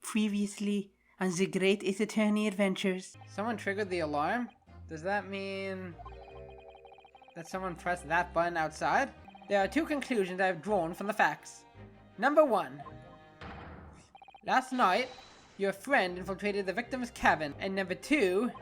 Previously on the Great Ace Attorney Adventures. Someone triggered the alarm? Does that mean that someone pressed that button outside? There are two conclusions I have drawn from the facts. Number one. Last night, your friend infiltrated the victim's cabin. And number two,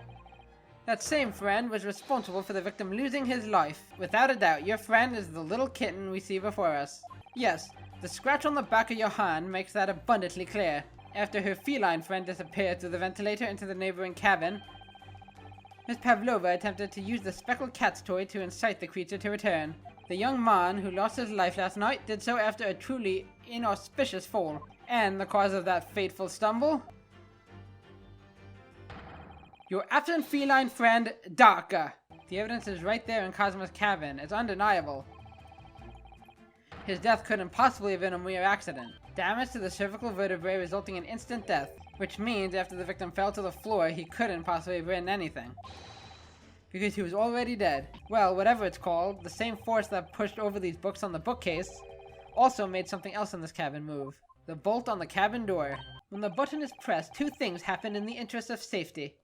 that same friend was responsible for the victim losing his life. Without a doubt, your friend is the little kitten we see before us. Yes, the scratch on the back of your hand makes that abundantly clear. After her feline friend disappeared through the ventilator into the neighboring cabin, Miss Pavlova attempted to use the speckled cat's toy to incite the creature to return. The young man who lost his life last night did so after a truly inauspicious fall. And the cause of that fateful stumble? Your absent feline friend, Darka. The evidence is right there in Cosmo's cabin. It's undeniable. His death couldn't possibly have been a mere accident. Damage to the cervical vertebrae resulting in instant death, which means after the victim fell to the floor, he couldn't possibly have written anything, because he was already dead. Well, whatever it's called, the same force that pushed over these books on the bookcase also made something else in this cabin move. The bolt on the cabin door. When the button is pressed, two things happen in the interest of safety.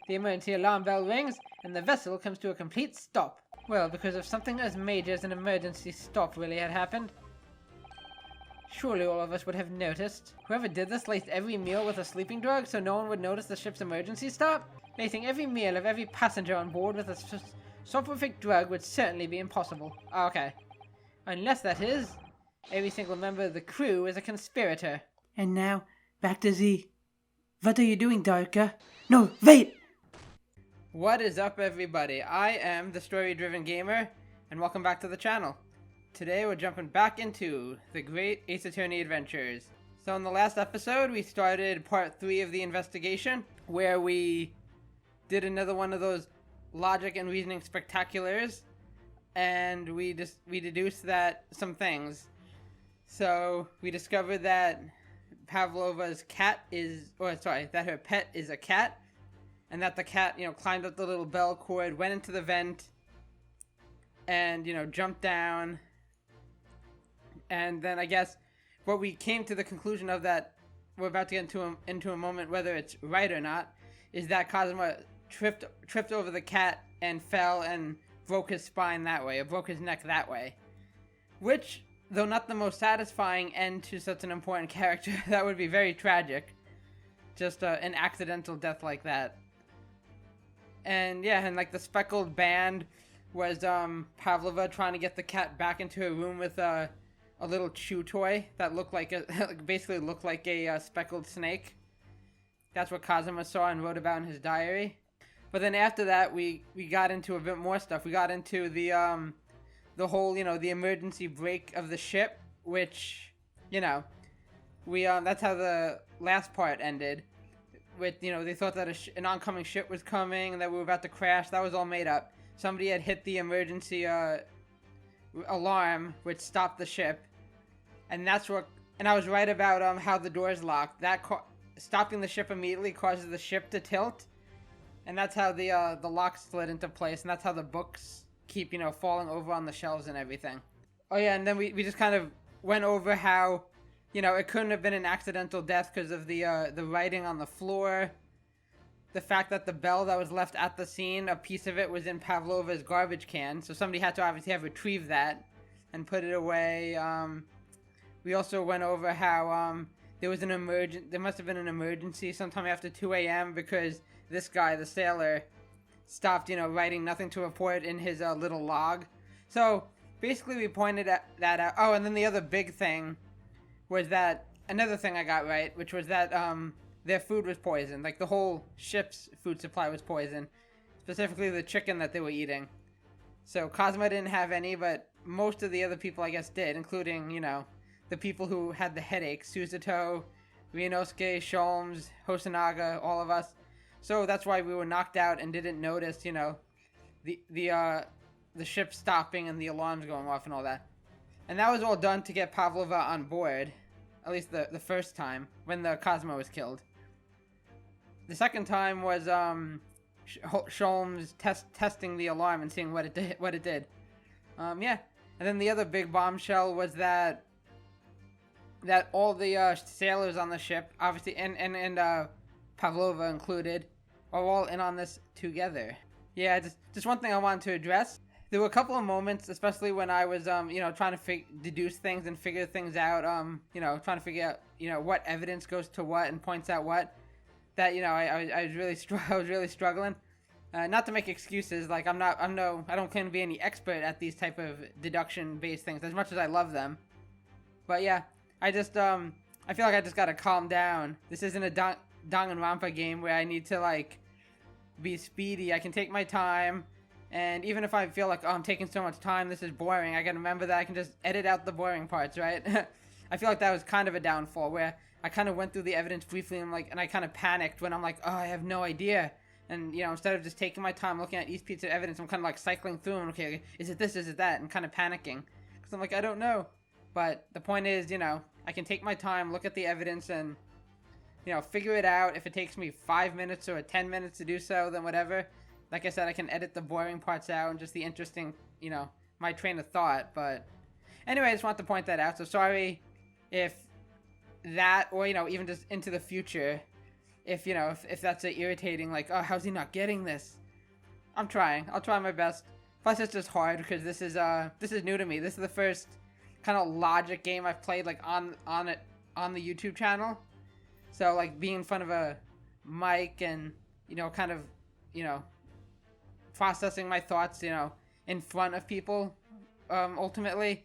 The emergency alarm bell rings, and the vessel comes to a complete stop. Well, because if something as major as an emergency stop really had happened, surely all of us would have noticed. Whoever did this laced every meal with a sleeping drug so no one would notice the ship's emergency stop? Lacing every meal of every passenger on board with a soporific drug would certainly be impossible. Okay. Unless that is, every single member of the crew is a conspirator. And now, back to Z. What are you doing, Darka? No, wait! What is up, everybody? I am the Story-Driven Gamer, and welcome back to the channel. Today we're jumping back into the Great Ace Attorney Adventures. So in the last episode, we started part 3 of the investigation, where we did another one of those logic and reasoning spectaculars, and we deduced that some things. So we discovered that Pavlova's cat that her pet is a cat, and that the cat, climbed up the little bell cord, went into the vent, and, jumped down. And then I guess what we came to the conclusion of that we're about to get into a moment, whether it's right or not, is that Cosmo tripped over the cat and fell and broke his spine that way, or broke his neck that way. Which, though not the most satisfying end to such an important character, that would be very tragic. Just an accidental death like that. And yeah, and like the speckled band was Pavlova trying to get the cat back into her room with a little chew toy that looked like basically looked like a speckled snake. That's what Cosmo saw and wrote about in his diary. But then after that, we got into a bit more stuff. We got into the whole the emergency brake of the ship, which we that's how the last part ended. With they thought that an oncoming ship was coming and that we were about to crash. That was all made up. Somebody had hit the emergency alarm, which stopped the ship, and that's what. And I was right about how the door's locked. That stopping the ship immediately causes the ship to tilt, and that's how the lock slid into place, and that's how the books keep falling over on the shelves and everything. Oh yeah, and then we just kind of went over how it couldn't have been an accidental death because of the writing on the floor. The fact that the bell that was left at the scene, a piece of it was in Pavlova's garbage can, so somebody had to obviously have retrieved that and put it away. We also went over how there must have been an emergency sometime after 2 a.m. because this guy, the sailor, stopped, writing nothing to report in his little log. So basically we pointed that out. Oh, and then the other big thing was that, another thing I got right, which was that their food was poisoned. Like the whole ship's food supply was poisoned. Specifically the chicken that they were eating. So Cosmo didn't have any, but most of the other people I guess did, including, the people who had the headache. Susato, Ryunosuke, Sholmes, Hosonaga, all of us. So that's why we were knocked out and didn't notice, the ship stopping and the alarms going off and all that. And that was all done to get Pavlova on board, at least the first time, when the Cosmo was killed. The second time was Sholmes testing the alarm and seeing what it did. Yeah. And then the other big bombshell was that that all the sailors on the ship, obviously, and Pavlova included, are all in on this together. Yeah, just one thing I wanted to address. There were a couple of moments, especially when I was, trying to deduce things and figure things out, trying to figure out, what evidence goes to what and points out what, that, I was really struggling. Not to make excuses, like, I don't claim to be any expert at these type of deduction-based things, as much as I love them. But yeah, I feel like I just gotta calm down. This isn't a Danganronpa game where I need to, like, be speedy. I can take my time, and even if I feel like, I'm taking so much time, this is boring, I gotta remember that I can just edit out the boring parts, right? I feel like that was kind of a downfall, where I kind of went through the evidence briefly, and I kind of panicked when I'm like, I have no idea. And, instead of just taking my time looking at each piece of evidence, I'm kind of like cycling through and, okay, is it this, is it that, and kind of panicking. Because I'm like, I don't know. But the point is, I can take my time, look at the evidence, and, figure it out. If it takes me 5 minutes or 10 minutes to do so, then whatever. Like I said, I can edit the boring parts out and just the interesting, my train of thought. But anyway, I just want to point that out. So sorry if that, or, even just into the future, if that's irritating, like, how's he not getting this? I'm trying. I'll try my best. Plus, it's just hard because this is new to me. This is the first kind of logic game I've played, like, on the YouTube channel. So, like, being in front of a mic and, kind of, processing my thoughts, in front of people, ultimately,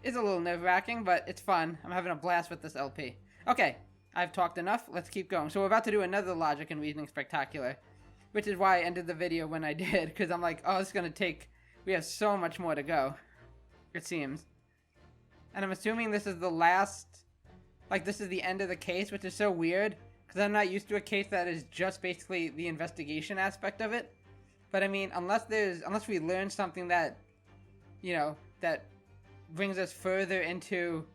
is a little nerve-wracking, but it's fun. I'm having a blast with this LP. Okay. I've talked enough. Let's keep going. So we're about to do another logic and reasoning spectacular, which is why I ended the video when I did, because I'm like, this is going to take, we have so much more to go, it seems. And I'm assuming this is the last, like, this is the end of the case, which is so weird, because I'm not used to a case that is just basically the investigation aspect of it. But I mean, unless we learn something that, that brings us further into,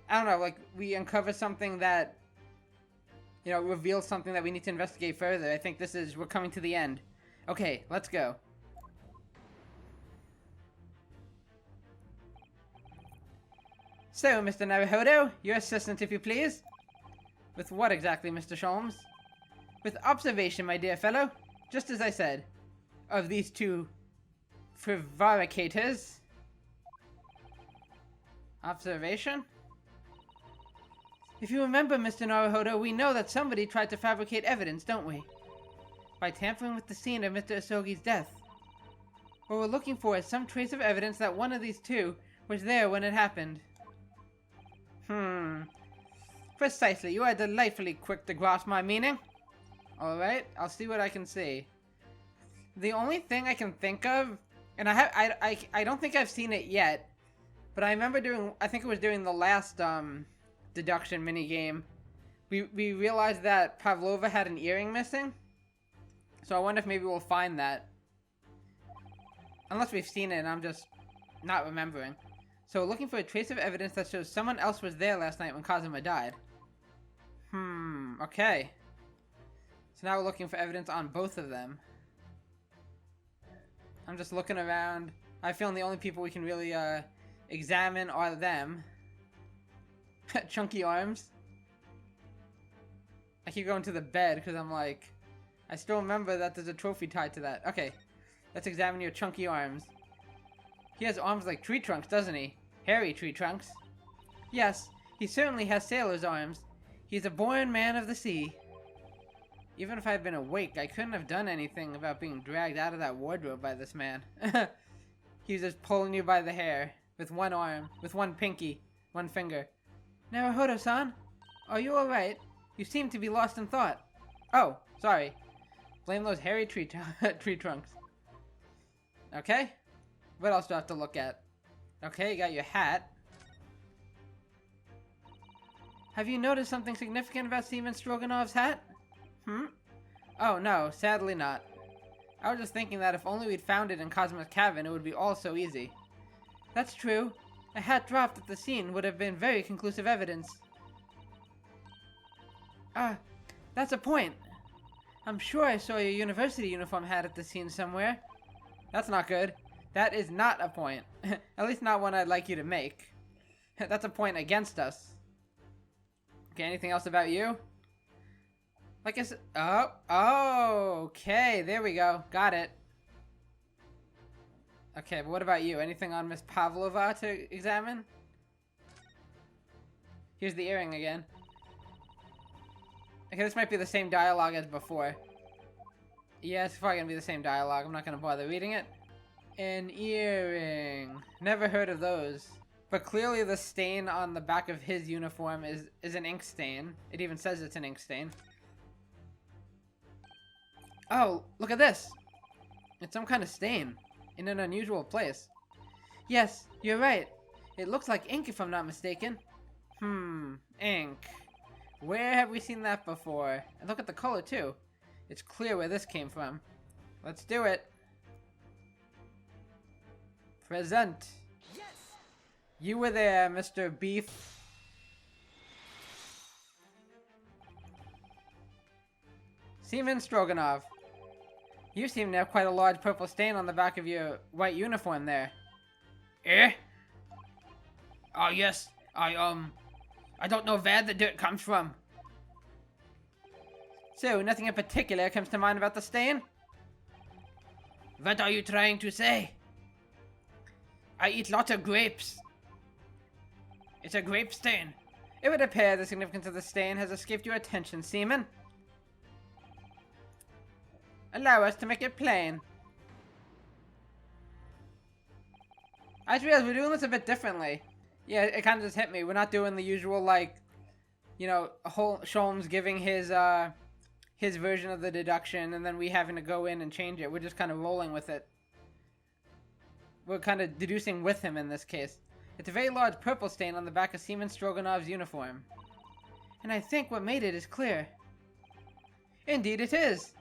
I don't know, like, we uncover something that, reveals something that we need to investigate further. I think we're coming to the end. Okay, let's go. So, Mr. Naruhodo, your assistant, if you please. With what exactly, Mr. Sholmes? With observation, my dear fellow. Just as I said. Of these two prevaricators. Observation? If you remember, Mr. Naruhodo, we know that somebody tried to fabricate evidence, don't we? By tampering with the scene of Mr. Asogi's death. What we're looking for is some trace of evidence that one of these two was there when it happened. Precisely. You are delightfully quick to grasp my meaning. Alright, I'll see what I can see. The only thing I can think of, and I don't think I've seen it yet, but I remember I think it was during the last, deduction minigame, we realized that Pavlova had an earring missing. So I wonder if maybe we'll find that. Unless we've seen it and I'm just not remembering. So looking for a trace of evidence that shows someone else was there last night when Kazuma died. Okay. So now we're looking for evidence on both of them. I'm just looking around. I feel the only people we can really examine are them. Chunky arms. I keep going to the bed because I'm like, I still remember that there's a trophy tied to that. Okay, let's examine your chunky arms. He has arms like tree trunks, doesn't he? Hairy tree trunks. Yes, he certainly has sailor's arms. He's a born man of the sea. Even if I had been awake, I couldn't have done anything about being dragged out of that wardrobe by this man. He's just pulling you by the hair with one arm, with one pinky, one finger. Naruhodo-san, are you alright? You seem to be lost in thought. Oh, sorry. Blame those hairy tree trunks. Okay. What else do I have to look at? Okay, you got your hat. Have you noticed something significant about Seaman Stroganov's hat? Oh no, sadly not. I was just thinking that if only we'd found it in Kazuma's cabin, it would be all so easy. That's true. A hat dropped at the scene would have been very conclusive evidence. That's a point. I'm sure I saw your university uniform hat at the scene somewhere. That's not good. That is not a point. At least not one I'd like you to make. That's a point against us. Okay, anything else about you? Like I said, oh, okay, there we go. Got it. Okay, but what about you? Anything on Miss Pavlova to examine? Here's the earring again. Okay, this might be the same dialogue as before. Yeah, it's probably gonna be the same dialogue. I'm not gonna bother reading it. An earring. Never heard of those. But clearly the stain on the back of his uniform is an ink stain. It even says it's an ink stain. Oh, look at this. It's some kind of stain in an unusual place. Yes, you're right. It looks like ink if I'm not mistaken. Ink. Where have we seen that before? And look at the color too. It's clear where this came from. Let's do it. Present. Yes. You were there, Mr. Beef. Seaman Stroganoff. You seem to have quite a large purple stain on the back of your white uniform there. Eh? Oh yes, I don't know where the dirt comes from. So, nothing in particular comes to mind about the stain? What are you trying to say? I eat lots of grapes. It's a grape stain. It would appear the significance of the stain has escaped your attention, Seaman. Allow us to make it plain. I just realized we're doing this a bit differently. Yeah, it kind of just hit me. We're not doing the usual, like, you know, Sholmes giving his version of the deduction and then we having to go in and change it. We're just kind of rolling with it. We're kind of deducing with him in this case. It's a very large purple stain on the back of Seaman Stroganoff's uniform. And I think what made it is clear. Indeed it is.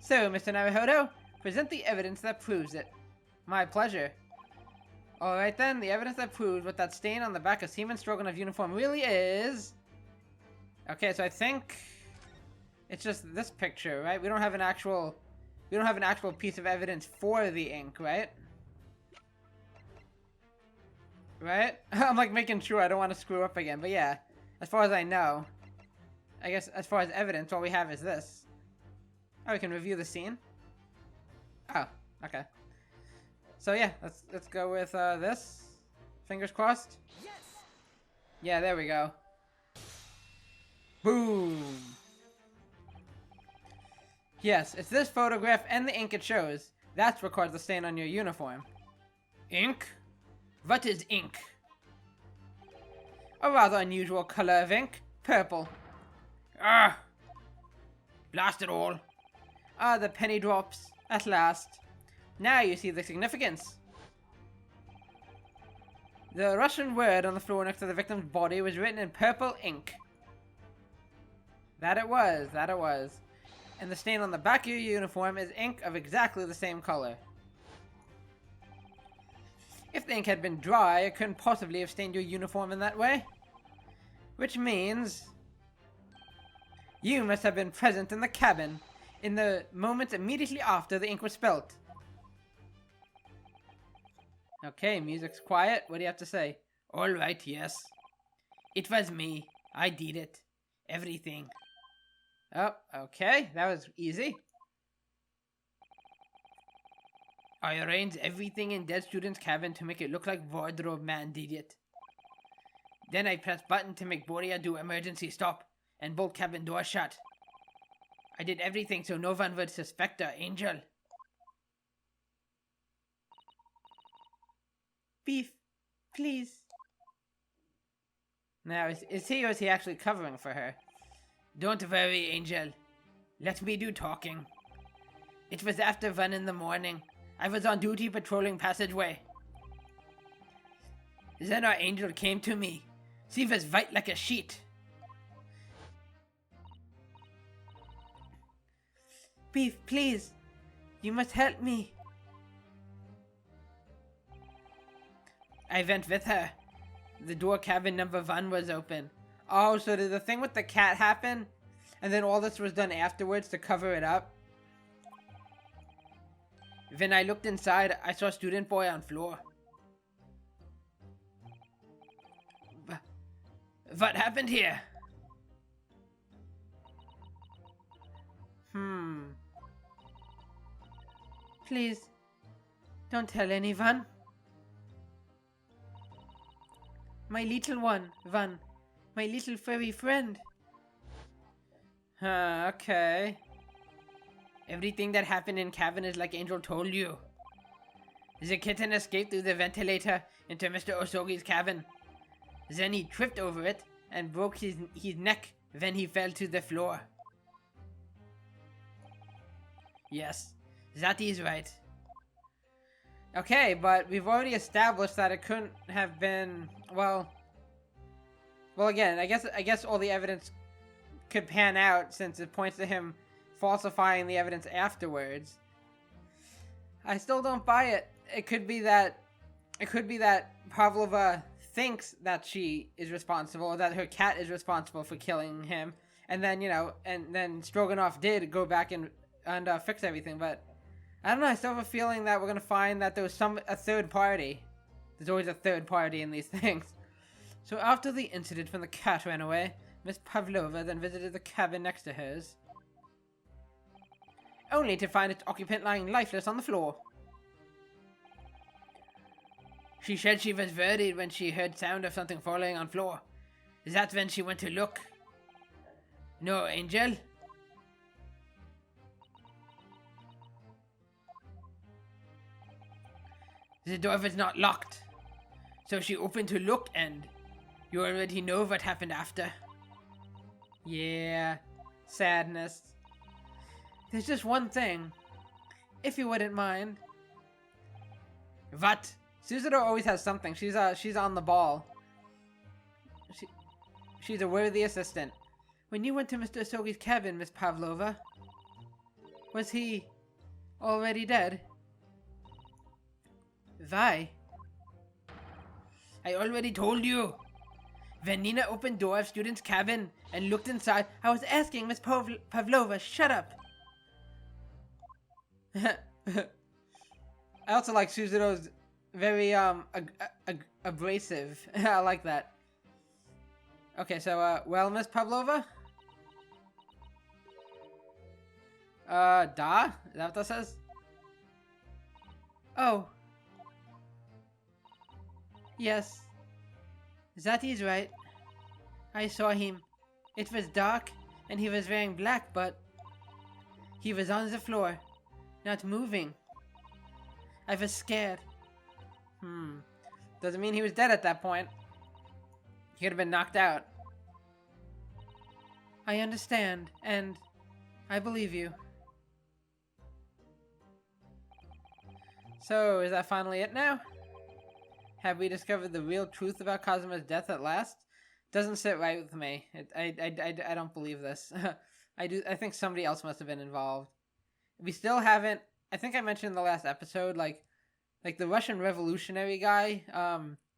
So, Mr. Naruhodo, present the evidence that proves it. My pleasure. Alright then, the evidence that proves what that stain on the back of Seaman Stroganoff's uniform really is... Okay, so I think... It's just this picture, right? We don't have an actual piece of evidence for the ink, right? Right? I'm like making sure I don't want to screw up again, but yeah. As far as I know, I guess as far as evidence, all we have is this. Oh, we can review the scene? Oh, okay. So yeah, let's go with this. Fingers crossed. Yes. Yeah, there we go. Boom. Yes, it's this photograph and the ink it shows. That's what caused the stain on your uniform. Ink? What is ink? A rather unusual color of ink. Purple. Ah! Blast it all. Ah, the penny drops. At last. Now you see the significance. The Russian word on the floor next to the victim's body was written in purple ink. That it was. And the stain on the back of your uniform is ink of exactly the same color. If the ink had been dry, it couldn't possibly have stained your uniform in that way. Which means... you must have been present in the cabin in the moments immediately after the ink was spilt. Okay, music's quiet. What do you have to say? Alright, yes. It was me. I did it. Everything. Oh, okay. That was easy. I arranged everything in Dead Student's cabin to make it look like Wardrobe Man did it. Then I pressed button to make Boria do emergency stop and bolt cabin door shut. I did everything so no one would suspect our angel. Beef, please. Now, is he or is he actually covering for her? Don't worry, Angel. Let me do talking. It was after 1 in the morning. I was on duty patrolling passageway. Then our angel came to me. She was white like a sheet. Beef, please. You must help me. I went with her. The door cabin number 1 was open. Oh, so did the thing with the cat happen? And then all this was done afterwards to cover it up? When I looked inside, I saw student boy on floor. What happened here? Please, don't tell anyone. My little one, Van. My little furry friend. Okay. Everything that happened in cabin is like Angel told you. The kitten escaped through the ventilator into Mr. Osogi's cabin. Then he tripped over it and broke his neck when he fell to the floor. Yes, that is right. Okay, but we've already established that it couldn't have been, well again, I guess all the evidence could pan out since it points to him falsifying the evidence afterwards. I still don't buy it. It could be that Pavlova thinks that she is responsible, or that her cat is responsible for killing him, and then, you know, and then Stroganoff did go back and fix everything, but I don't know, I still have a feeling that we're gonna find that there was a third party. There's always a third party in these things. So after the incident when the cat ran away, Miss Pavlova then visited the cabin next to hers, only to find its occupant lying lifeless on the floor. She said she was worried when she heard sound of something falling on floor. Is that when she went to look? No, Angel? The door was not locked, so she opened to look, and you already know what happened after. Yeah, sadness. There's just one thing, if you wouldn't mind. What? Suzuto always has something. She's on the ball. She's a worthy assistant. When you went to Mr. Osogi's cabin, Miss Pavlova, was he already dead? Why? I already told you. When Nina opened door of student's cabin and looked inside, I was asking Miss Pavlova, shut up. I also like Suzuto's very abrasive. I like that. Okay, so well, Miss Pavlova? Da? Is that what that says? Oh. Yes. That is right. I saw him. It was dark, and he was wearing black, but he was on the floor, not moving. I was scared. Doesn't mean he was dead at that point. He could have been knocked out. I understand, and I believe you. So, is that finally it now? Have we discovered the real truth about Kazuma's death at last? Doesn't sit right with me. I don't believe this. I think somebody else must have been involved. We still haven't. I think I mentioned in the last episode, like the Russian revolutionary guy,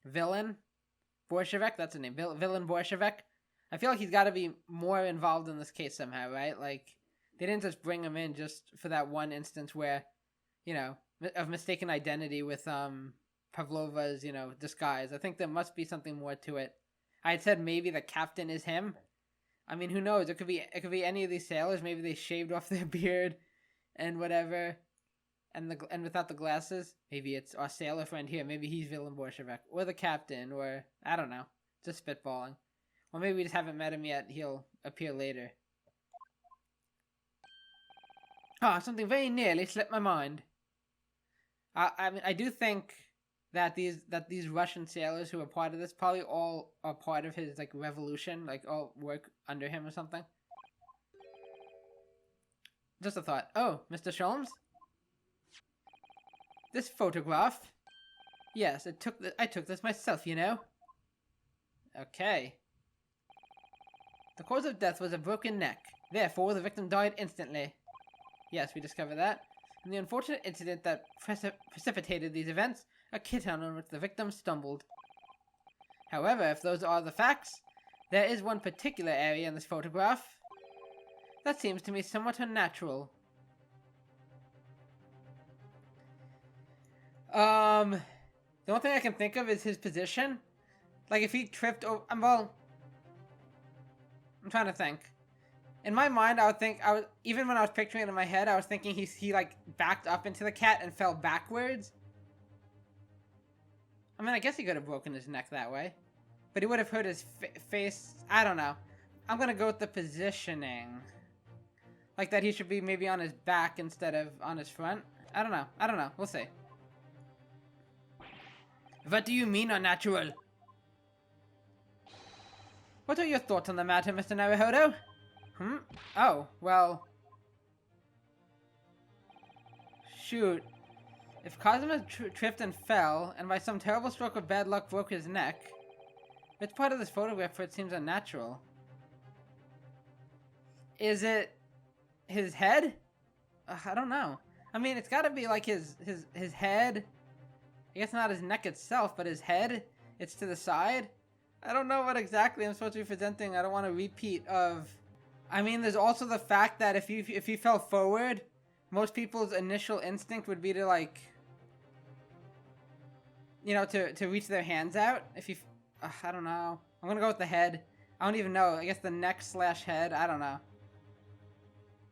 Villain Bolshevik. That's his name, Villain Bolshevik. I feel like he's got to be more involved in this case somehow, right? Like, they didn't just bring him in just for that one instance where, you know, of mistaken identity with Pavlova's, you know, disguise. I think there must be something more to it. I had said maybe the captain is him. I mean, who knows? It could be any of these sailors. Maybe they shaved off their beard and whatever, and without the glasses. Maybe it's our sailor friend here. Maybe he's Villain Bolshevik, or the captain, or I don't know. Just spitballing. Or maybe we just haven't met him yet. He'll appear later. Something very nearly slipped my mind. I mean, I do think that these Russian sailors who are part of this probably all are part of his, like, revolution, like, all work under him or something. Just a thought. Oh, Mr. Sholmes? This photograph? Yes, I took this myself, you know. Okay. The cause of death was a broken neck. Therefore, the victim died instantly. Yes, we discovered that. In the unfortunate incident that precipitated these events, a kitten on which the victim stumbled. However, if those are the facts, there is one particular area in this photograph that seems to me somewhat unnatural. The only thing I can think of is his position. Like, if he tripped over... well, I'm trying to think. In my mind, even when I was picturing it in my head, I was thinking he like backed up into the cat and fell backwards. I mean, I guess he could have broken his neck that way. But he would have hurt his face. I don't know. I'm gonna go with the positioning. Like that he should be maybe on his back instead of on his front. I don't know. We'll see. What do you mean unnatural? What are your thoughts on the matter, Mr. Naruhodo? Oh, well... Shoot. If Kazuma tripped and fell, and by some terrible stroke of bad luck broke his neck, which part of this photograph for it seems unnatural? Is it his head? I don't know. I mean, it's gotta be like his head. I guess not his neck itself, but his head. It's to the side. I don't know what exactly I'm supposed to be presenting. I don't want a repeat of... I mean, there's also the fact that if you fell forward, most people's initial instinct would be to, like... You know, to reach their hands out. If you... I don't know. I'm gonna go with the head. I don't even know. I guess the neck / head. I don't know.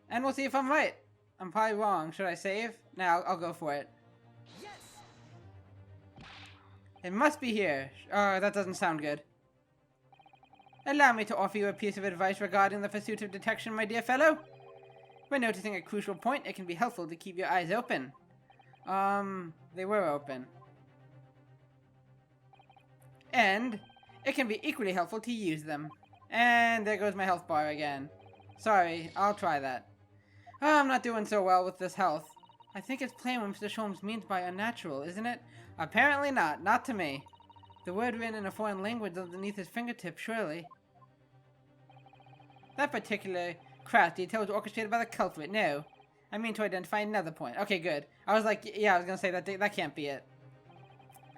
And we'll see if I'm right. I'm probably wrong. Should I save? No, I'll go for it. Yes! It must be here. Oh, that doesn't sound good. Allow me to offer you a piece of advice regarding the pursuit of detection, my dear fellow. When noticing a crucial point, it can be helpful to keep your eyes open. They were open. And it can be equally helpful to use them. And there goes my health bar again. Sorry, I'll try that. Oh, I'm not doing so well with this health. I think it's plain what Mr. Sholmes means by unnatural, isn't it? Apparently not. Not to me. The word written in a foreign language underneath his fingertip, surely. That particular craft detail was orchestrated by the culprit. No. I mean to identify another point. Okay, good. I was like, yeah, I was gonna say that can't be it.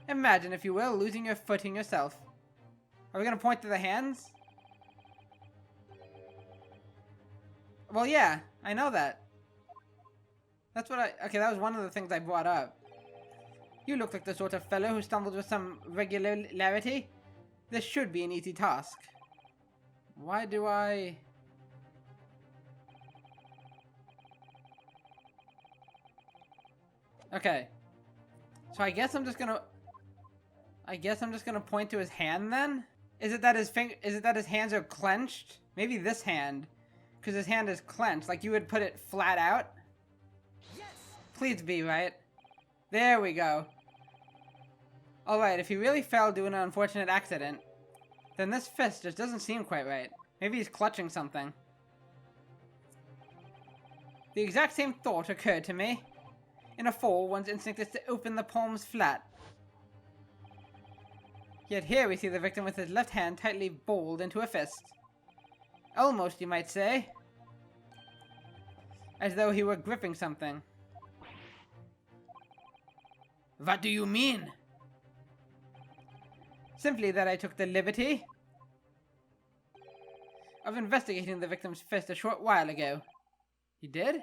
Imagine, if you will, losing your footing yourself. Are we gonna point to the hands? Well, yeah, I know that. That's what okay, that was one of the things I brought up. You look like the sort of fellow who stumbles with some regularity. This should be an easy task. Why do I... Okay. So I guess I'm just gonna point to his hand then? Is it that his hands are clenched? Maybe this hand. Because his hand is clenched. Like you would put it flat out? Yes! Please be, right? There we go. Alright, if he really fell due to an unfortunate accident, then this fist just doesn't seem quite right. Maybe he's clutching something. The exact same thought occurred to me. In a fall, one's instinct is to open the palms flat. Yet here we see the victim with his left hand tightly balled into a fist. Almost, you might say. As though he were gripping something. What do you mean? Simply that I took the liberty of investigating the victim's fist a short while ago. You did?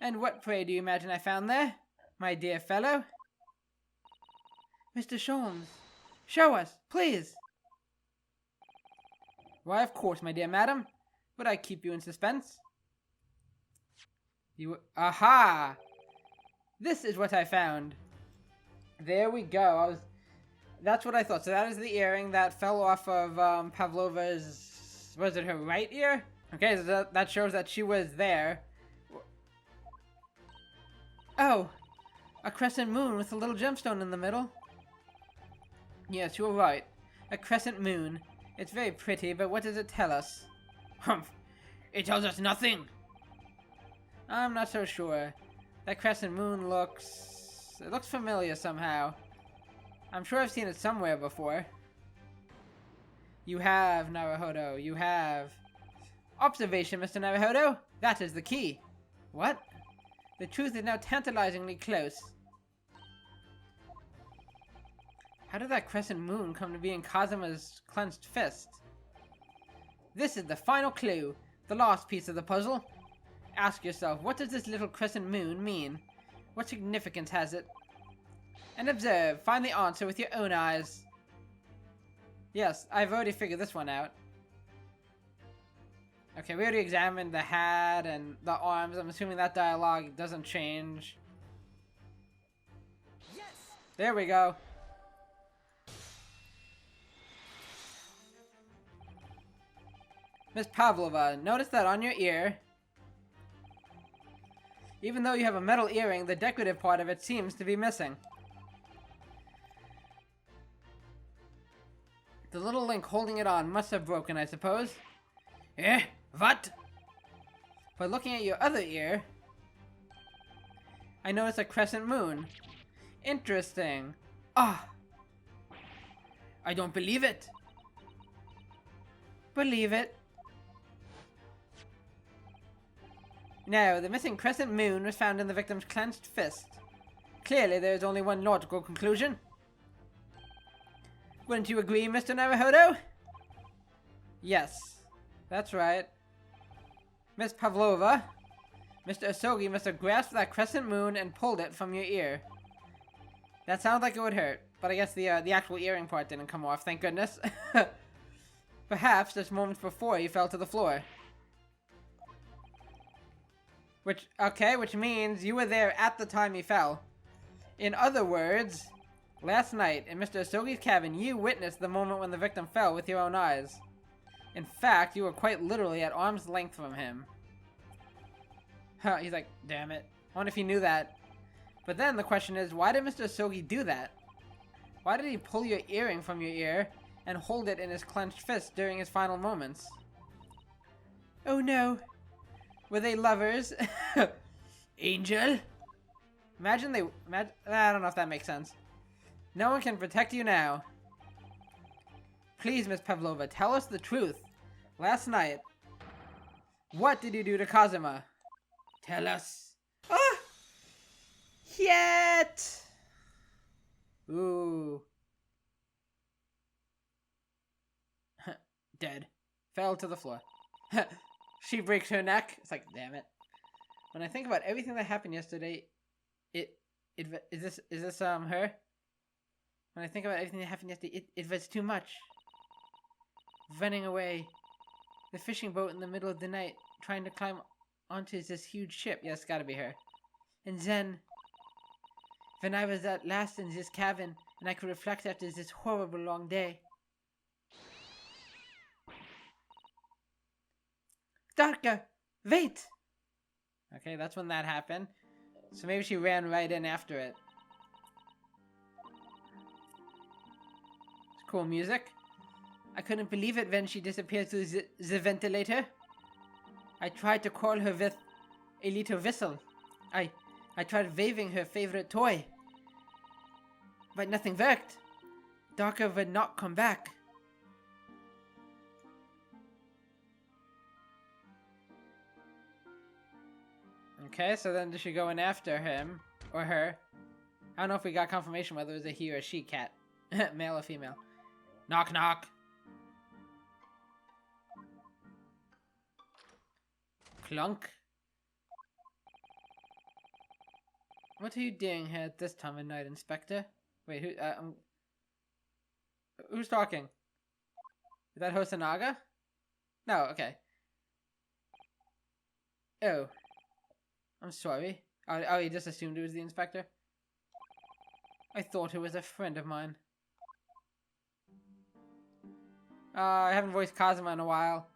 And what, pray, do you imagine I found there, my dear fellow? Mr. Sholmes, show us, please! Why, of course, my dear madam. Would I keep you in suspense? Aha! This is what I found. There we go. That's what I thought. So that is the earring that fell off of Pavlova's... Was it her right ear? Okay, so that shows that she was there. Oh! A crescent moon with a little gemstone in the middle. Yes, you're right. A crescent moon. It's very pretty, but what does it tell us? Humph. It tells us nothing. I'm not so sure. That crescent moon looks... It looks familiar somehow. I'm sure I've seen it somewhere before. You have, Naruhodo. You have. Observation, Mr. Naruhodo. That is the key. What? The truth is now tantalizingly close. How did that crescent moon come to be in Kazuma's clenched fist? This is the final clue, the last piece of the puzzle. Ask yourself, what does this little crescent moon mean? What significance has it? And observe, find the answer with your own eyes. Yes, I've already figured this one out. Okay, we already examined the hat and the arms. I'm assuming that dialogue doesn't change. Yes! There we go. Miss Pavlova, notice that on your ear, even though you have a metal earring, the decorative part of it seems to be missing. The little link holding it on must have broken, I suppose. Eh? What? But looking at your other ear, I notice a crescent moon. Interesting. Ah! I don't believe it. Believe it. No, the missing crescent moon was found in the victim's clenched fist. Clearly, there is only one logical conclusion. Wouldn't you agree, Mr. Naruhodo? Yes, that's right. Miss Pavlova, Mr. Asogi must have grasped that crescent moon and pulled it from your ear. That sounds like it would hurt, but I guess the actual earring part didn't come off, thank goodness. Perhaps just moments before he fell to the floor. Which means you were there at the time he fell. In other words, last night in Mr. Asogi's cabin, you witnessed the moment when the victim fell with your own eyes. In fact, you were quite literally at arm's length from him. Huh, he's like, damn it. I wonder if he knew that. But then the question is, why did Mr. Asogi do that? Why did he pull your earring from your ear and hold it in his clenched fist during his final moments? Oh no. Were they lovers? Angel? I don't know if that makes sense. No one can protect you now. Please, Miss Pavlova, tell us the truth. Last night, what did you do to Kazuma? Tell us. Ah! Yet! Ooh. Dead. Fell to the floor. She breaks her neck. It's like, damn it. When I think about everything that happened yesterday, is this her? When I think about everything that happened yesterday, it was too much. Running away, the fishing boat in the middle of the night, trying to climb onto this huge ship. Yes, it's gotta be her. And then, when I was at last in this cabin, and I could reflect after this horrible long day. Darka, wait! Okay, that's when that happened. So maybe she ran right in after it. It's cool music. I couldn't believe it when she disappeared through the ventilator. I tried to call her with a little whistle. I tried waving her favorite toy. But nothing worked. Darka would not come back. Okay, so then does she go in after him or her? I don't know if we got confirmation whether it was a he or a she cat. Male or female. Knock knock. Clunk. What are you doing here at this time of night, Inspector? Wait, who's talking? Is that Hosonaga? No, okay. Oh. I'm sorry. Oh, you just assumed it was the inspector? I thought it was a friend of mine. I haven't voiced Kazuma in a while.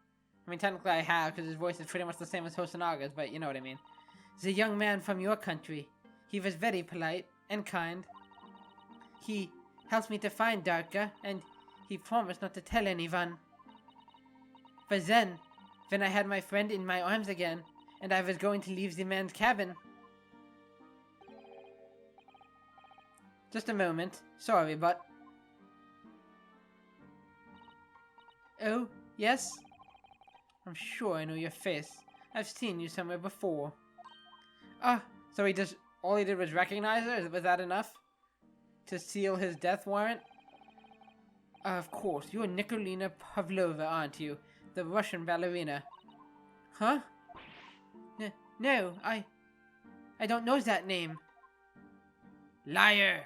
I mean, technically I have, because his voice is pretty much the same as Hosonaga's, but you know what I mean. The young man from your country. He was very polite and kind. He helped me to find Darka, and he promised not to tell anyone. But then, when I had my friend in my arms again, and I was going to leave the man's cabin. Just a moment. Sorry, but... Oh, yes? I'm sure I know your face. I've seen you somewhere before. Ah, so all he did was recognize her? Was that enough? To seal his death warrant? Of course, you're Nikolina Pavlova, aren't you? The Russian ballerina. Huh? No, I don't know that name. Liar!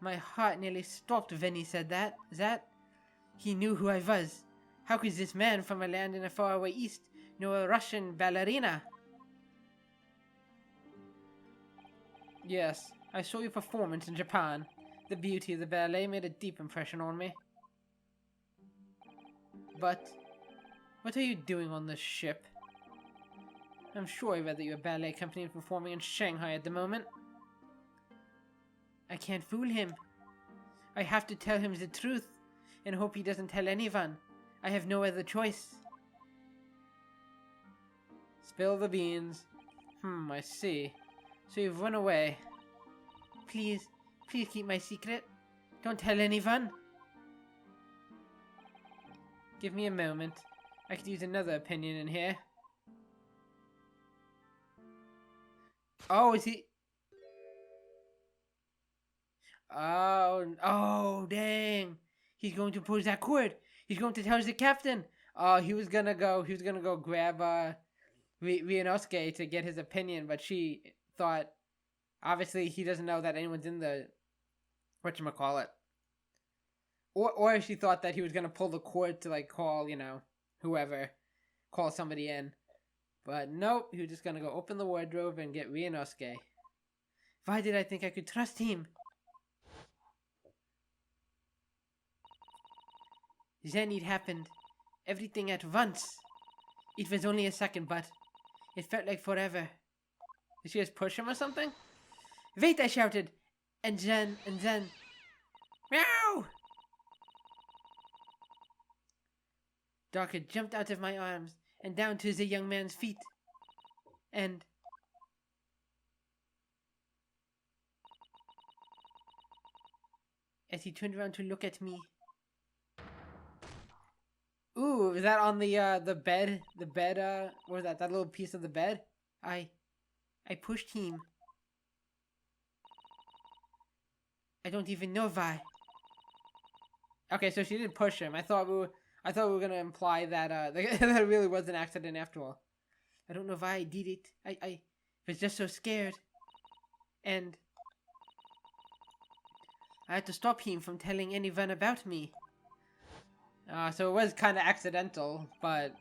My heart nearly stopped when he said that. He knew who I was. How could this man from a land in the faraway east No, a Russian ballerina. Yes, I saw your performance in Japan. The beauty of the ballet made a deep impression on me. But what are you doing on this ship? I'm sure I read that your ballet company is performing in Shanghai at the moment. I can't fool him. I have to tell him the truth and hope he doesn't tell anyone. I have no other choice. Spill the beans. I see. So you've run away. Please keep my secret. Don't tell anyone. Give me a moment. I could use another opinion in here. Oh, is he... Oh, dang. He's going to pull that cord. He's going to tell the captain. Oh, he was gonna go grab, Ryunosuke to get his opinion, but she thought, obviously he doesn't know that anyone's in the, whatchamacallit. Or she thought that he was gonna pull the cord to, like, call, whoever, call somebody in. But nope, he was just gonna go open the wardrobe and get Ryunosuke. Why did I think I could trust him? Then it happened. Everything at once. It was only a second, but it felt like forever. Did she just push him or something? Wait, I shouted. And then... Meow! Darker jumped out of my arms and down to the young man's feet. And... as he turned around to look at me... Ooh, is that on the bed? The bed, what was that? That little piece of the bed? I pushed him. I don't even know why. Okay, so she did push him. I thought we were gonna imply that, that it really was an accident after all. I don't know why I did it. I was just so scared. And I had to stop him from telling anyone about me. So it was kind of accidental, but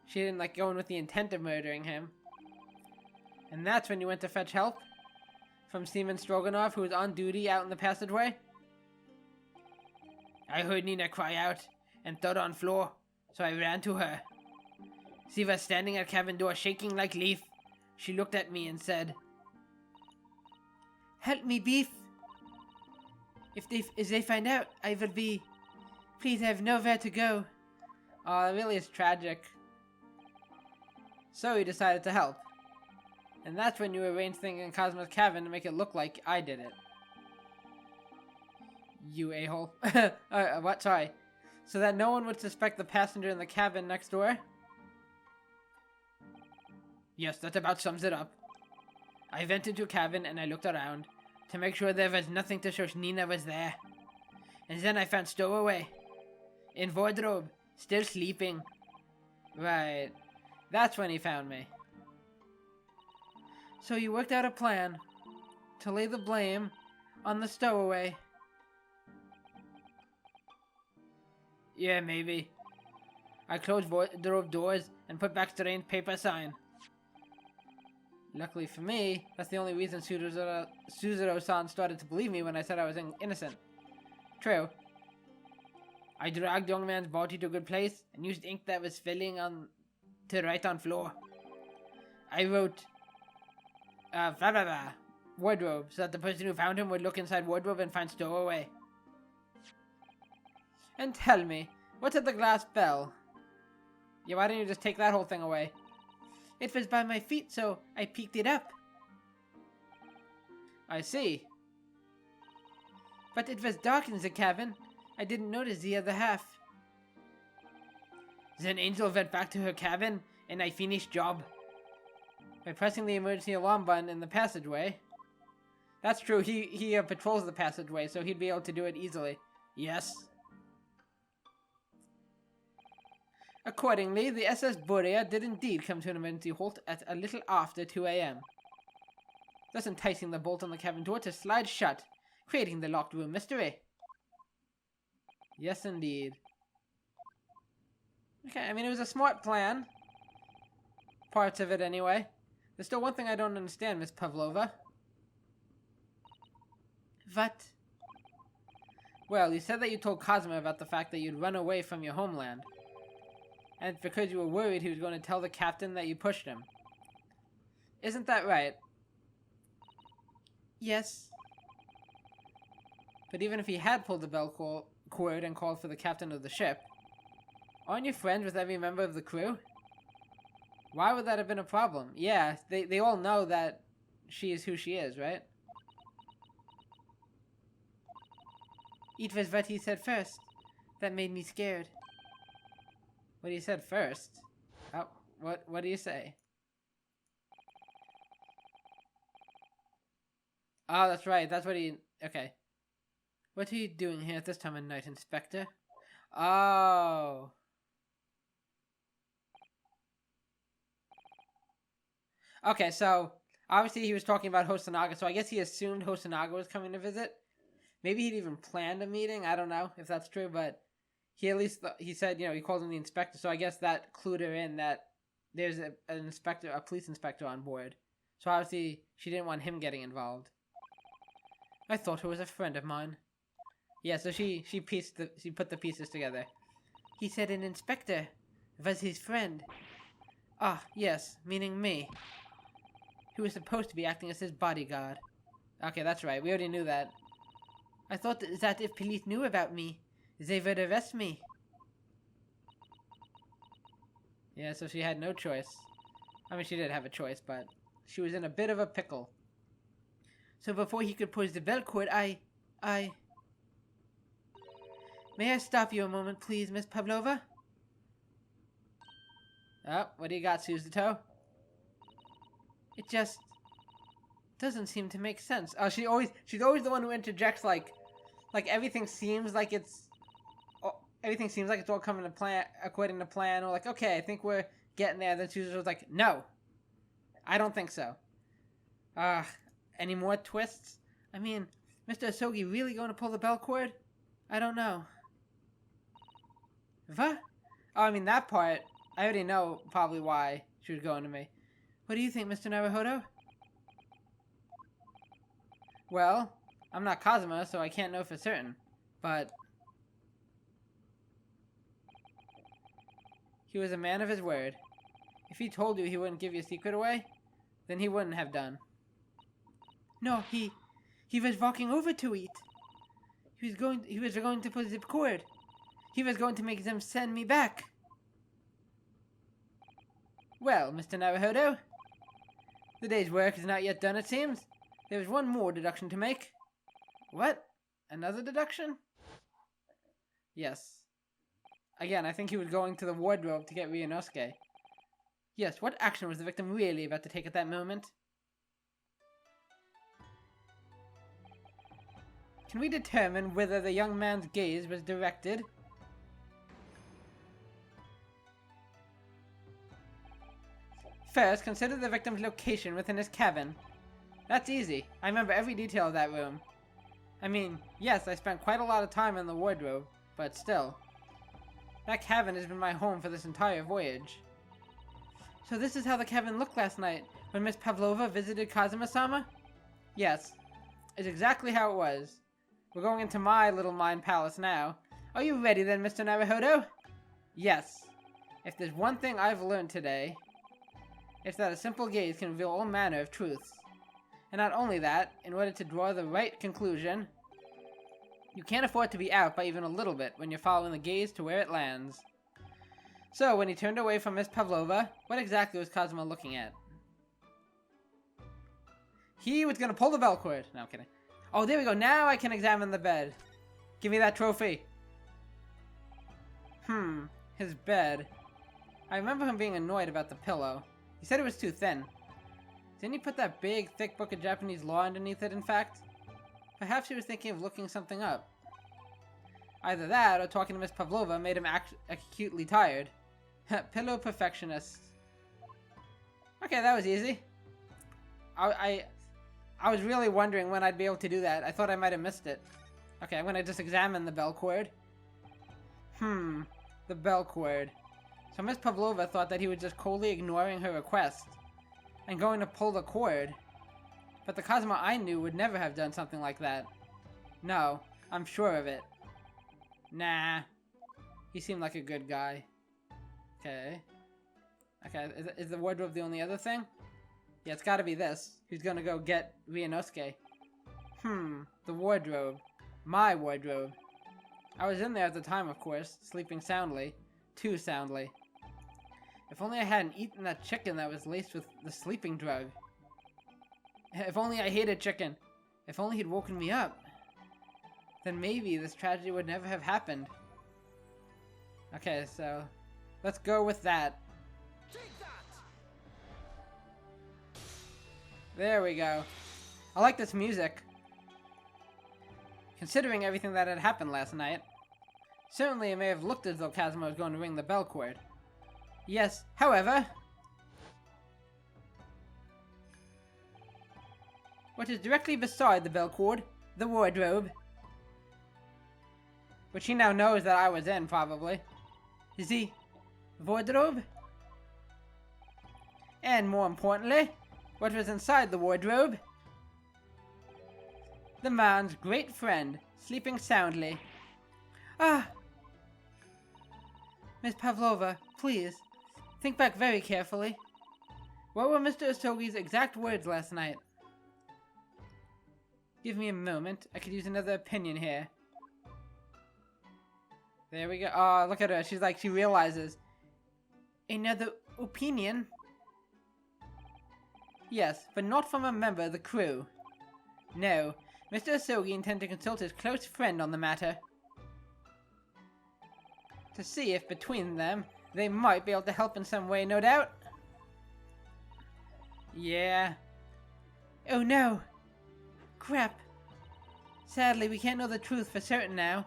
she didn't like go in with the intent of murdering him. And that's when you went to fetch help from Steven Stroganoff, who was on duty out in the passageway. I heard Nina cry out and thud on floor, so I ran to her. She was standing at cabin door shaking like leaf. She looked at me and said, "Help me, Beef. If they find out, I will be... Please, I have nowhere to go." Oh, it really is tragic. So he decided to help. And that's when you arranged things in Cosmo's cabin to make it look like I did it. You a-hole. What? Sorry. So that no one would suspect the passenger in the cabin next door? Yes, that about sums it up. I went into a cabin and I looked around to make sure there was nothing to show Nina was there. And then I found Stowaway. In wardrobe, still sleeping. Right. That's when he found me. So you worked out a plan to lay the blame on the Stowaway. Yeah, maybe. I closed wardrobe doors and put back strange paper sign. Luckily for me, that's the only reason Suzuro-san started to believe me when I said I was innocent. True. I dragged young man's body to a good place and used ink that was filling on to write on floor. I wrote wardrobe, so that the person who found him would look inside wardrobe and find Stowaway. And tell me, what's at the glass bell? Yeah, why didn't you just take that whole thing away? It was by my feet, so I picked it up. I see. But it was dark in the cabin. I didn't notice the other half. Then Angel went back to her cabin, and I finished job. By pressing the emergency alarm button in the passageway. That's true, he patrols the passageway, so he'd be able to do it easily. Yes. Accordingly, the SS Borea did indeed come to an emergency halt at a little after 2 a.m. Thus enticing the bolt on the cabin door to slide shut, creating the locked room mystery. Yes, indeed. Okay, I mean, it was a smart plan. Parts of it, anyway. There's still one thing I don't understand, Miss Pavlova. What? Well, you said that you told Cosmo about the fact that you'd run away from your homeland. And it's because you were worried he was going to tell the captain that you pushed him. Isn't that right? Yes. But even if he had pulled the bell cord and called for the captain of the ship, aren't you friends with every member of the crew? Why would that have been a problem? Yeah, they all know that she is who she is, right? It was what he said first that made me scared. What he said first? Oh, what do you say? Oh, that's right. That's what he... Okay. What are you doing here at this time of night, Inspector? Oh. Okay, so obviously he was talking about Hosonaga, so I guess he assumed Hosonaga was coming to visit. Maybe he'd even planned a meeting. I don't know if that's true, but he at least he said, he called him the inspector, so I guess that clued her in that there's an inspector, a police inspector on board. So obviously she didn't want him getting involved. I thought he was a friend of mine. Yeah, so she put the pieces together. He said an inspector was his friend. Ah, yes, meaning me. He was supposed to be acting as his bodyguard. Okay, that's right. We already knew that. I thought that if police knew about me, they would arrest me. Yeah, so she had no choice. I mean, she did have a choice, but she was in a bit of a pickle. So before he could push the bell cord, May I stop you a moment, please, Miss Pavlova? Oh, what do you got, Suzuto? It just doesn't seem to make sense. Oh, she's always the one who interjects like everything seems like it's all coming to plan according to plan, or like, okay, I think we're getting there. Then Suzuto's like, no, I don't think so. Any more twists? I mean, Mr. Asogi really going to pull the bell cord? I don't know. What? Oh, I mean, that part, I already know probably why she was going to me. What do you think, Mr. Naruhodo? Well, I'm not Kazuma, so I can't know for certain. But he was a man of his word. If he told you he wouldn't give your secret away, then he wouldn't have done. No, he was walking over to it. He was going to pull the cord. He was going to make them send me back. Well, Mr. Naruhodo, the day's work is not yet done, it seems. There is one more deduction to make. What? Another deduction? Yes. Again, I think he was going to the wardrobe to get Ryunosuke. Yes, what action was the victim really about to take at that moment? Can we determine whether the young man's gaze was directed? First, consider the victim's location within his cabin. That's easy. I remember every detail of that room. I mean, yes, I spent quite a lot of time in the wardrobe, but still. That cabin has been my home for this entire voyage. So this is how the cabin looked last night, when Miss Pavlova visited Kazuma-sama? Yes. It's exactly how it was. We're going into my little mind palace now. Are you ready then, Mr. Naruhodo? Yes. If there's one thing I've learned today, it's that a simple gaze can reveal all manner of truths. And not only that, in order to draw the right conclusion, you can't afford to be out by even a little bit when you're following the gaze to where it lands. So, when he turned away from Miss Pavlova, what exactly was Kazuma looking at? He was gonna pull the bell cord. No, I'm kidding. Oh, there we go. Now I can examine the bed. Give me that trophy. His bed. I remember him being annoyed about the pillow. He said it was too thin. Didn't he put that big, thick book of Japanese law underneath it, in fact? Perhaps he was thinking of looking something up. Either that, or talking to Miss Pavlova made him act acutely tired. Pillow perfectionist. Okay, that was easy. I was really wondering when I'd be able to do that. I thought I might have missed it. Okay, I'm gonna just examine the bell cord. The bell cord. So Miss Pavlova thought that he was just coldly ignoring her request and going to pull the cord. But the Cosmo I knew would never have done something like that. No, I'm sure of it. Nah. He seemed like a good guy. Okay. Okay, is the wardrobe the only other thing? Yeah, it's gotta be this. Who's gonna go get Ryunosuke? The wardrobe. My wardrobe. I was in there at the time, of course, sleeping soundly. Too soundly. If only I hadn't eaten that chicken that was laced with the sleeping drug. If only I hated chicken. If only he'd woken me up. Then maybe this tragedy would never have happened. Okay, so let's go with that. There we go. I like this music. Considering everything that had happened last night, certainly it may have looked as though Kazuma was going to ring the bell cord. Yes, however, what is directly beside the bell cord, the wardrobe, which he now knows that I was in, probably, is the wardrobe. And more importantly, what was inside the wardrobe? The man's great friend, sleeping soundly. Ah! Miss Pavlova, please, think back very carefully. What were Mr. Asogi's exact words last night? Give me a moment, I could use another opinion here. There we go. Oh, look at her, she's like, she realizes. Another opinion? Yes, but not from a member of the crew. No, Mr. Asogi intends to consult his close friend on the matter. To see if between them, they might be able to help in some way, no doubt. Yeah. Oh no! Crap. Sadly, we can't know the truth for certain now.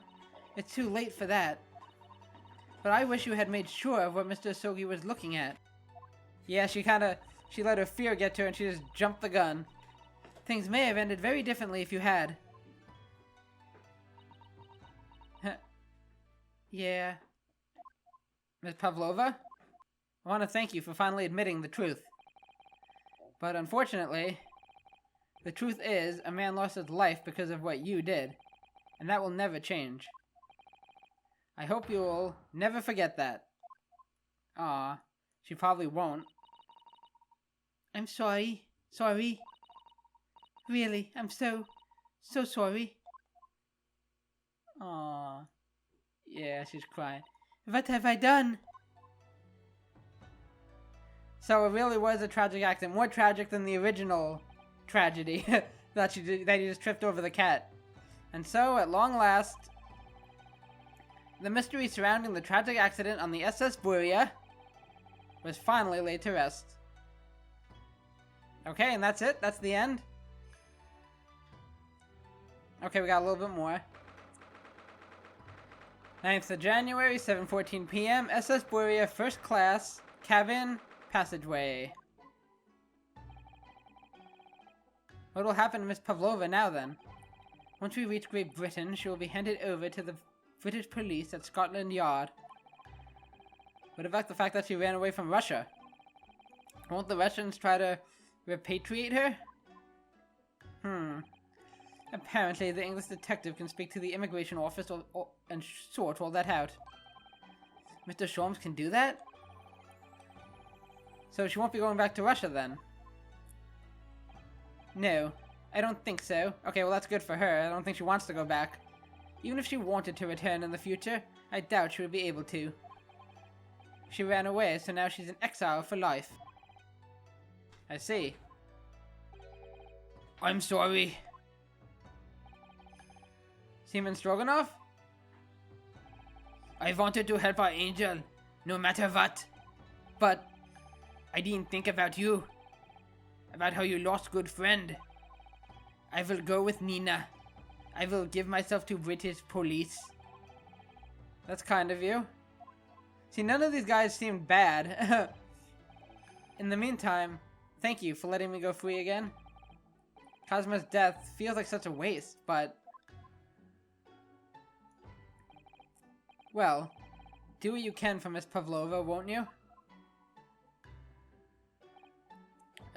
It's too late for that. But I wish you had made sure of what Mr. Asogi was looking at. Yeah, she let her fear get to her and she just jumped the gun. Things may have ended very differently if you had. Yeah. Ms. Pavlova? I want to thank you for finally admitting the truth. But unfortunately, the truth is, a man lost his life because of what you did. And that will never change. I hope you will never forget that. Aw, she probably won't. I'm sorry. Sorry. Really, I'm so sorry. Aw. Yeah, she's crying. What have I done? So it really was a tragic accident. More tragic than the original tragedy that he just tripped over the cat. And so, at long last, the mystery surrounding the tragic accident on the SS Buria was finally laid to rest. Okay, and that's it? That's the end? Okay, we got a little bit more. 9th of January, 7:14 p.m. SS Buria, first class, cabin, passageway. What will happen to Miss Pavlova now then? Once we reach Great Britain, she will be handed over to the British police at Scotland Yard. What about the fact that she ran away from Russia? Won't the Russians try to repatriate her? Apparently, the English detective can speak to the immigration office and sort all that out. Mr. Sholmes can do that? So she won't be going back to Russia then? No, I don't think so. Okay, well that's good for her. I don't think she wants to go back. Even if she wanted to return in the future, I doubt she would be able to. She ran away, so now she's in exile for life. I see. I'm sorry. Seaman Stroganoff? I wanted to help our angel, no matter what. But I didn't think about you. About how you lost good friend. I will go with Nina. I will give myself to British police. That's kind of you. See, none of these guys seemed bad. In the meantime, thank you for letting me go free again. Cosmo's death feels like such a waste, but... well, Do what you can for Miss Pavlova, won't you?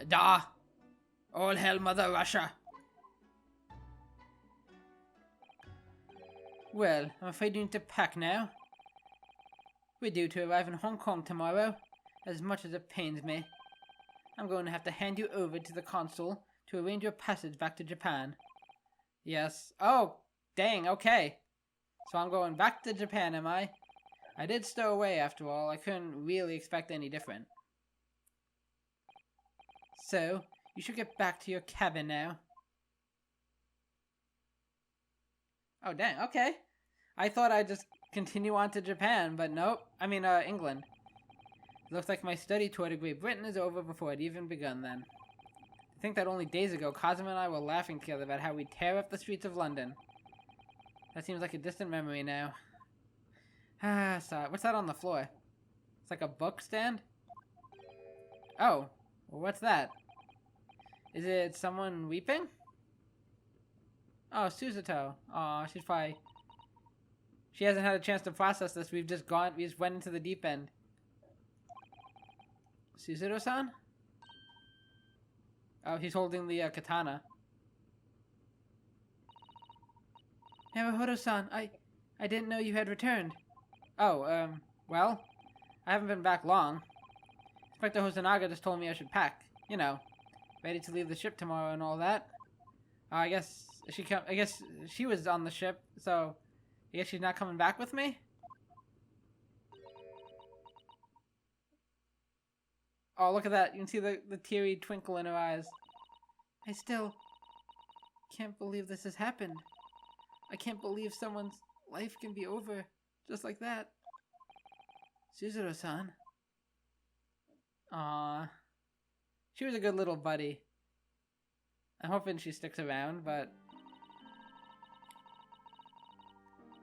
Da! All hail Mother Russia! Well, I'm afraid you need to pack now. We're due to arrive in Hong Kong tomorrow. As much as it pains me, I'm going to have to hand you over to the consul to arrange your passage back to Japan. Yes. Oh, dang, okay. So I'm going back to Japan, am I? I did stow away after all. I couldn't really expect any different. So, you should get back to your cabin now. Oh, dang, okay. I thought I'd just continue on to Japan, but nope. I mean, England. It looks like my study tour to Great Britain is over before it even begun then. I think that only days ago, Cosmo and I were laughing together about how we'd tear up the streets of London. That seems like a distant memory now. Ah, sorry. What's that on the floor? It's like a book stand? Oh, well, what's that? Is it someone weeping? Oh, Suzuto. Aw, she's probably... She hasn't had a chance to process this. We just went into the deep end. Suzuto-san? Oh, he's holding the katana. Naruhodo-san, I didn't know you had returned. Oh, well, I haven't been back long. Inspector Hosonaga just told me I should pack. You know, ready to leave the ship tomorrow and all that. I guess she was on the ship, so I guess she's not coming back with me? Oh, look at that. You can see the teary twinkle in her eyes. I still can't believe this has happened. I can't believe someone's life can be over just like that. Suzuro-san. Aww. She was a good little buddy. I'm hoping she sticks around, but...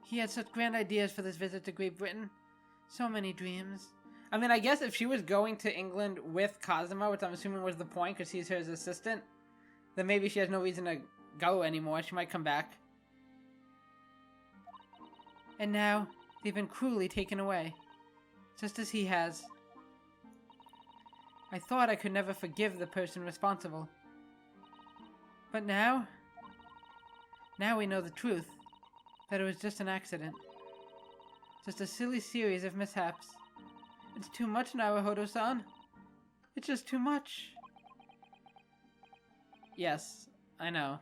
He had such grand ideas for this visit to Great Britain. So many dreams. I mean, I guess if she was going to England with Cosmo, which I'm assuming was the point because he's her assistant, then maybe she has no reason to go anymore. She might come back. And now, they've been cruelly taken away. Just as he has. I thought I could never forgive the person responsible. But now... Now we know the truth. That it was just an accident. Just a silly series of mishaps. It's too much, Naruhodo-san. It's just too much. Yes, I know.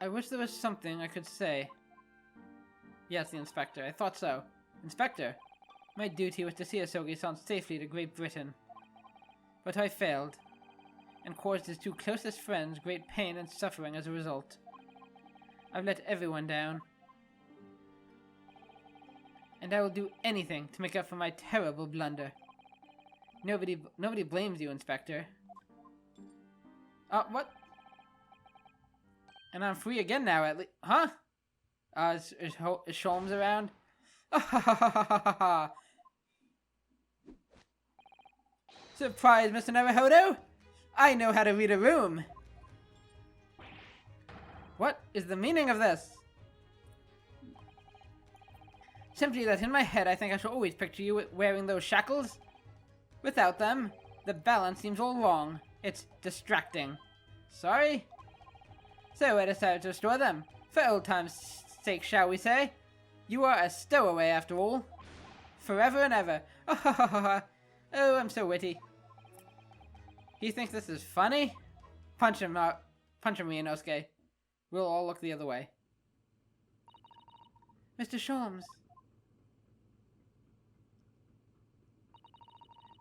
I wish there was something I could say. Yes, the inspector. I thought so. Inspector, my duty was to see Asogi-san safely to Great Britain. But I failed, and caused his two closest friends great pain and suffering as a result. I've let everyone down. And I will do anything to make up for my terrible blunder. Nobody blames you, Inspector. What? And I'm free again now, at least. Huh? Is Sholmes around? Surprise, Mr. Naruhodo! I know how to read a room! What is the meaning of this? Simply that in my head I think I shall always picture you wearing those shackles. Without them, the balance seems all wrong. It's distracting. Sorry? So I decided to restore them. For old time's sake, shall we say? You are a stowaway after all. Forever and ever. Oh, I'm so witty. You think this is funny? Punch him, Ryunosuke. We'll all look the other way. Mr. Sholmes.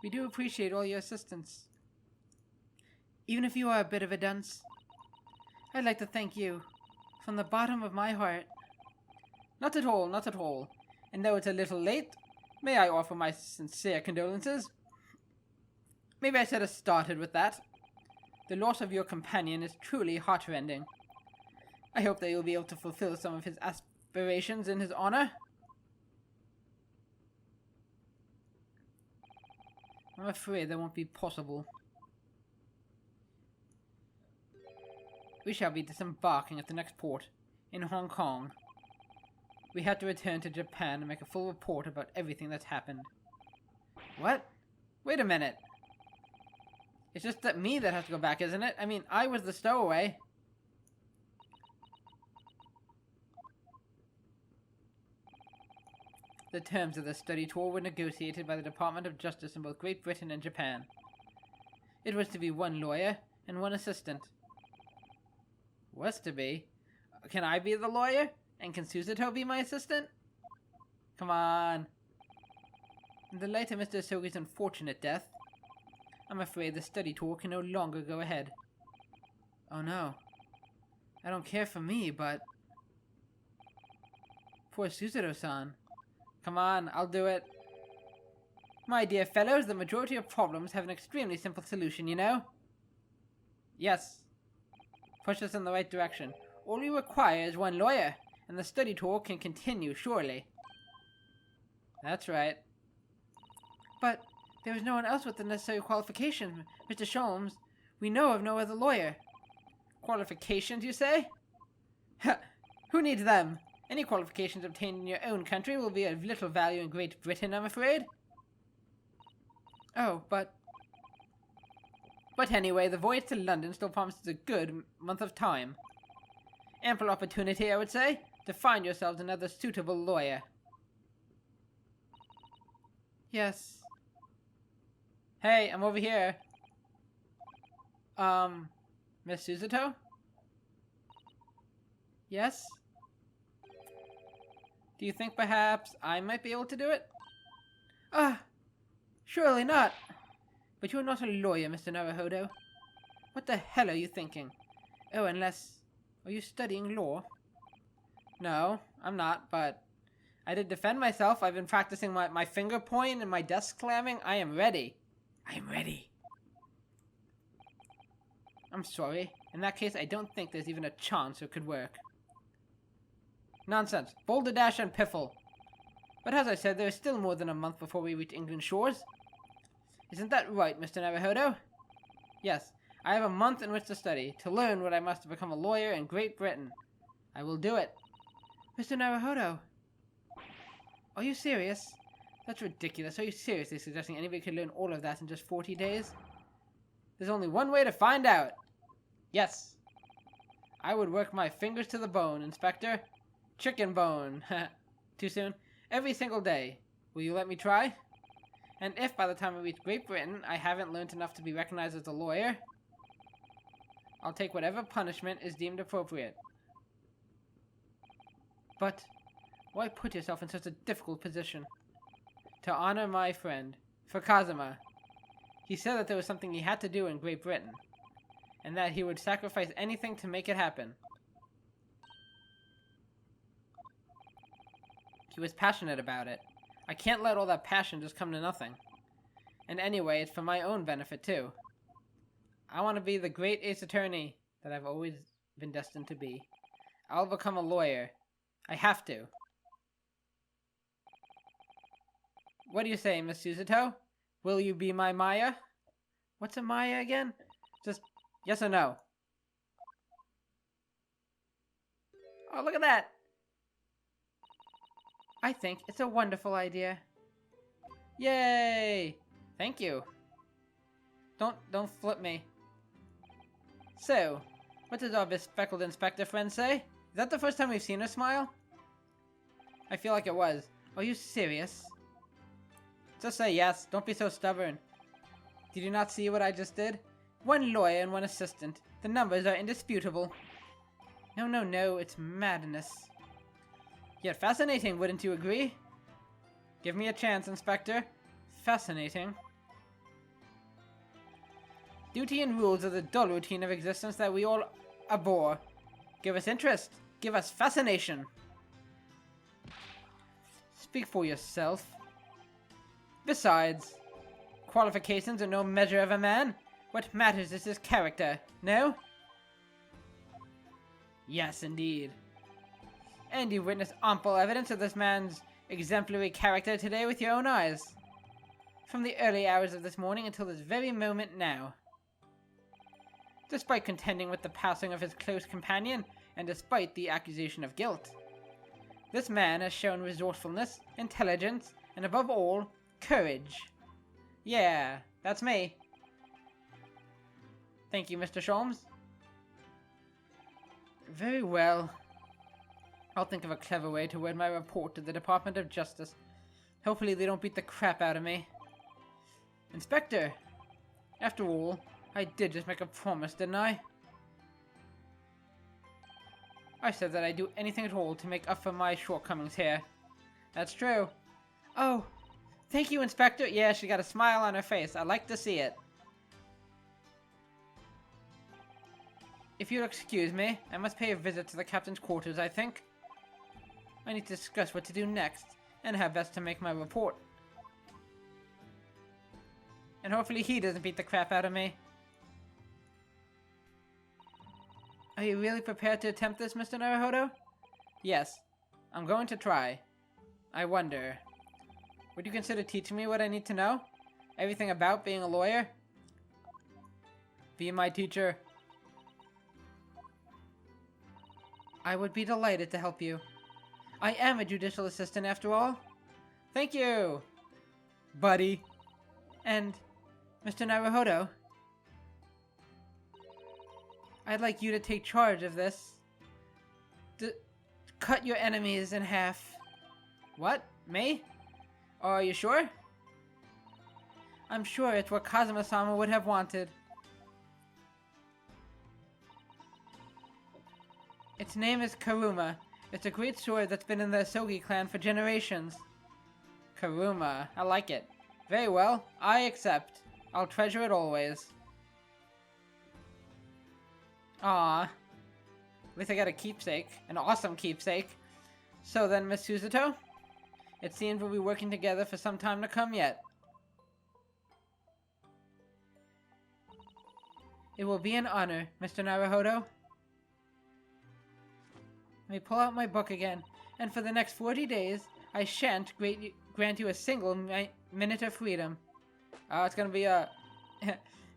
We do appreciate all your assistance. Even if you are a bit of a dunce, I'd like to thank you from the bottom of my heart. Not at all, not at all. And though it's a little late, may I offer my sincere condolences? Maybe I should have started with that. The loss of your companion is truly heartrending. I hope that you'll be able to fulfill some of his aspirations in his honor. I'm afraid that won't be possible. We shall be disembarking at the next port. in Hong Kong. We have to return to Japan and make a full report about everything that's happened. What? Wait a minute. It's just that me that has to go back, isn't it? I mean, I was the stowaway. The terms of the study tour were negotiated by the Department of Justice in both Great Britain and Japan. It was to be one lawyer and one assistant. Was to be? Can I be the lawyer? And can Susato be my assistant? Come on. In the light of Mr. Sogi's unfortunate death, I'm afraid the study tour can no longer go ahead. Oh no. I don't care for me, but... Poor Susato-san. Come on, I'll do it. My dear fellows, the majority of problems have an extremely simple solution, you know? Yes. Push us in the right direction. All we require is one lawyer, and the study tour can continue, surely. That's right. But there is no one else with the necessary qualifications, Mr. Sholmes. We know of no other lawyer. Qualifications, you say? Who needs them? Any qualifications obtained in your own country will be of little value in Great Britain, I'm afraid. Oh, but anyway, the voyage to London still promises a good month of time. Ample opportunity, I would say, to find yourselves another suitable lawyer. Yes. Hey, I'm over here. Miss Susato? Yes? Do you think perhaps I might be able to do it? Surely not. But you're not a lawyer, Mr. Naruhodo. What the hell are you thinking? Oh, unless... Are you studying law? No, I'm not, but... I did defend myself. I've been practicing my finger point and my desk slamming. I am ready. I am ready. I'm sorry. In that case, I don't think there's even a chance it could work. Nonsense. Boulderdash and Piffle. But as I said, there is still more than a month before we reach England shores. Isn't that right, Mr. Naruhodo? Yes. I have a month in which to study, to learn what I must to become a lawyer in Great Britain. I will do it. Mr. Naruhodo. Are you serious? That's ridiculous. Are you seriously suggesting anybody could learn all of that in just 40 days? There's only one way to find out. Yes. I would work my fingers to the bone, Inspector. Chicken bone. Too soon? Every single day. Will you let me try? And if by the time I reach Great Britain, I haven't learned enough to be recognized as a lawyer, I'll take whatever punishment is deemed appropriate. But why put yourself in such a difficult position? To honor my friend, for Kazuma. He said that there was something he had to do in Great Britain, and that he would sacrifice anything to make it happen. He was passionate about it. I can't let all that passion just come to nothing. And anyway, it's for my own benefit, too. I want to be the great ace attorney that I've always been destined to be. I'll become a lawyer. I have to. What do you say, Miss Susato? Will you be my Maya? What's a Maya again? Just yes or no? Oh, look at that! I think it's a wonderful idea. Yay! Thank you. Don't flip me. So, what does our bespectacled inspector friend say? Is that the first time we've seen her smile? I feel like it was. Are you serious? Just say yes. Don't be so stubborn. Did you not see what I just did? One lawyer and one assistant. The numbers are indisputable. No, it's madness. Yet fascinating, wouldn't you agree? Give me a chance, Inspector. Fascinating. Duty and rules are the dull routine of existence that we all abhor. Give us interest. Give us fascination. Speak for yourself. Besides, qualifications are no measure of a man. What matters is his character, no? Yes, indeed. And you witnessed ample evidence of this man's exemplary character today with your own eyes. From the early hours of this morning until this very moment now. Despite contending with the passing of his close companion and despite the accusation of guilt. This man has shown resourcefulness, intelligence, and above all, courage. Yeah, that's me. Thank you, Mr. Sholmes. Very well. I'll think of a clever way to word my report to the Department of Justice. Hopefully they don't beat the crap out of me. Inspector! After all, I did just make a promise, didn't I? I said that I'd do anything at all to make up for my shortcomings here. That's true. Oh, thank you, Inspector. Yeah, she got a smile on her face. I like to see it. If you'll excuse me, I must pay a visit to the captain's quarters, I think. I need to discuss what to do next, and how best to make my report. And hopefully he doesn't beat the crap out of me. Are you really prepared to attempt this, Mr. Naruhodo? Yes, I'm going to try. I wonder, would you consider teaching me what I need to know? Everything about being a lawyer? Be my teacher. I would be delighted to help you. I am a judicial assistant after all. Thank you, buddy. And, Mr. Naruhodo, I'd like you to take charge of this. Cut your enemies in half. What? Me? Oh, are you sure? I'm sure it's what Kazuma-sama would have wanted. Its name is Karuma. It's a great sword that's been in the Asogi clan for generations. Karuma. I like it. Very well. I accept. I'll treasure it always. Aww. At least I got a keepsake. An awesome keepsake. So then, Miss Suzuto? It seems we'll be working together for some time to come yet. It will be an honor, Mr. Naruhodo. Let me pull out my book again, and for the next 40 days, I shan't grant you a single minute of freedom. Oh, it's gonna be a...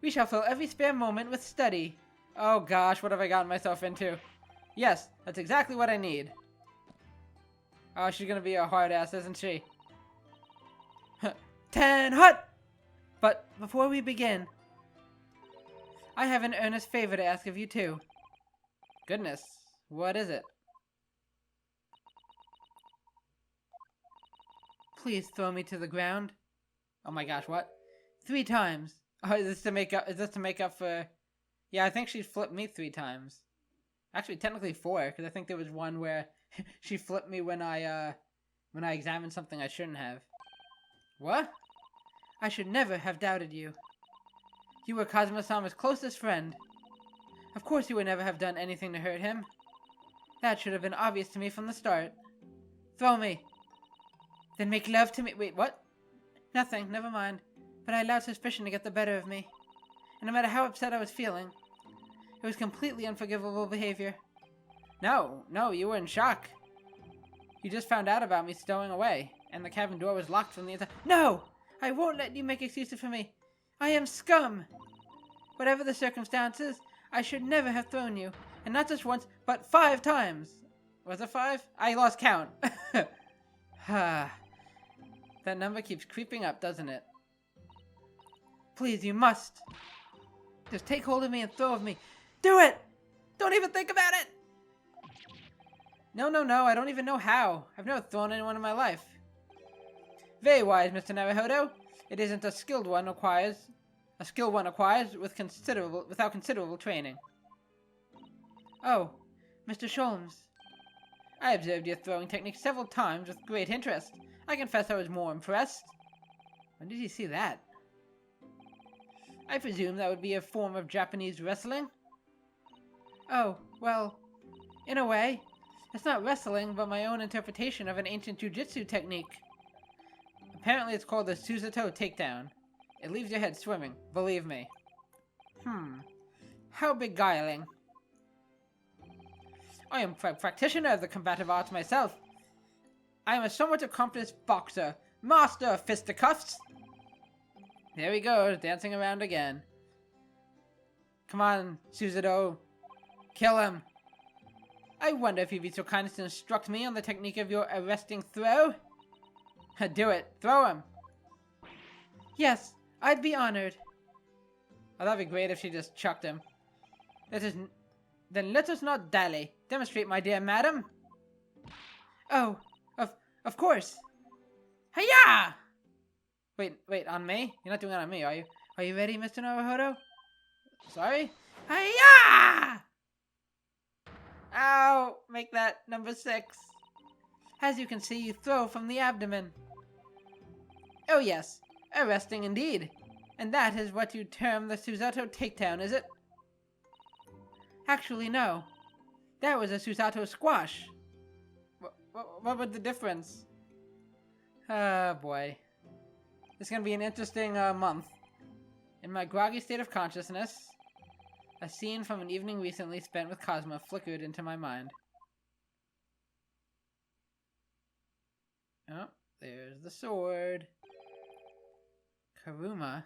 We shall fill every spare moment with study. Oh gosh, what have I gotten myself into? Yes, that's exactly what I need. Oh, she's gonna be a hard ass, isn't she? 10 hut! But before we begin, I have an earnest favor to ask of you too. Goodness, what is it? Please throw me to the ground. Oh my gosh, what? 3 times. Oh, is this to make up for... Yeah, I think she flipped me 3 times. Actually, technically 4, because I think there was one where she flipped me when I examined something I shouldn't have. What? I should never have doubted you. You were Kazuma-sama's closest friend. Of course you would never have done anything to hurt him. That should have been obvious to me from the start. Throw me. Then make love to me. Wait, what? Nothing, never mind. But I allowed suspicion to get the better of me. And no matter how upset I was feeling, it was completely unforgivable behavior. No, you were in shock. You just found out about me stowing away, and the cabin door was locked from the inside. No! I won't let you make excuses for me. I am scum! Whatever the circumstances, I should never have thrown you. And not just once, but 5 times. Was it 5? I lost count. That number keeps creeping up, doesn't it? Please, you must. Just take hold of me and throw of me. Do it! Don't even think about it! No, I don't even know how. I've never thrown anyone in my life. Very wise, Mr. Naruhodo. It isn't a skill one acquires without considerable training. Oh, Mr. Sholmes. I observed your throwing technique several times with great interest. I confess I was more impressed. When did you see that? I presume that would be a form of Japanese wrestling? Oh, well, in a way. It's not wrestling, but my own interpretation of an ancient jujitsu technique. Apparently it's called the Suzuto takedown. It leaves your head swimming, believe me. How beguiling. I am a practitioner of the combative arts myself. I am a somewhat accomplished boxer, master of fisticuffs. There we go, dancing around again. Come on, Suzuto. Kill him. I wonder if you'd be so kind as to instruct me on the technique of your arresting throw? Do it. Throw him. Yes, I'd be honored. Oh, that'd be great if she just chucked him. Then let us not dally. Demonstrate, my dear madam. Oh, of course. Hiya! Wait, on me? You're not doing it on me, are you? Are you ready, Mr. Naruhodo? Sorry? Hiya! Ow! Make that number 6. As you can see, you throw from the abdomen. Oh yes, arresting indeed. And that is what you term the Susato takedown, is it? Actually, no. That was a Susato squash. What was the difference? Oh boy. It's gonna be an interesting month. In my groggy state of consciousness, a scene from an evening recently spent with Cosmo flickered into my mind. Oh, there's the sword. Karuma.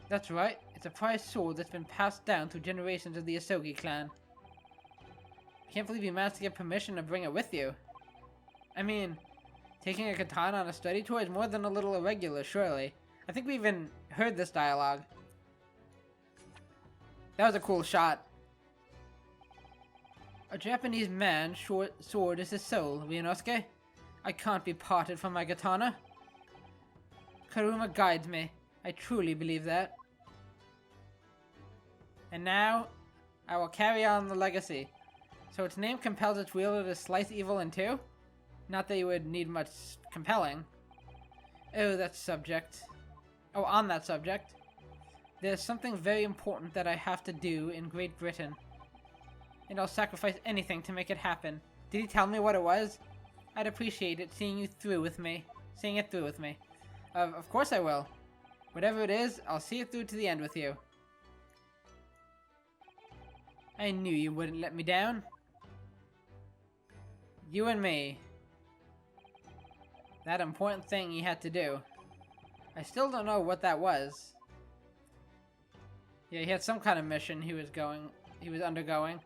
That's right. It's a prized sword that's been passed down through generations of the Asogi clan. I can't believe you managed to get permission to bring it with you. I mean, taking a katana on a study tour is more than a little irregular, surely. I think we even heard this dialogue. That was a cool shot. A Japanese man's short sword is his soul, Ryunosuke. I can't be parted from my katana. Karuma guides me. I truly believe that. And now, I will carry on the legacy. So its name compels its wielder to slice evil in two? Not that you would need much compelling. Oh, that subject. Oh, on that subject. There's something very important that I have to do in Great Britain. And I'll sacrifice anything to make it happen. Did he tell me what it was? I'd appreciate it seeing it through with me. Of course I will. Whatever it is, I'll see it through to the end with you. I knew you wouldn't let me down. You and me. That important thing he had to do. I still don't know what that was. Yeah, he had some kind of mission he was undergoing.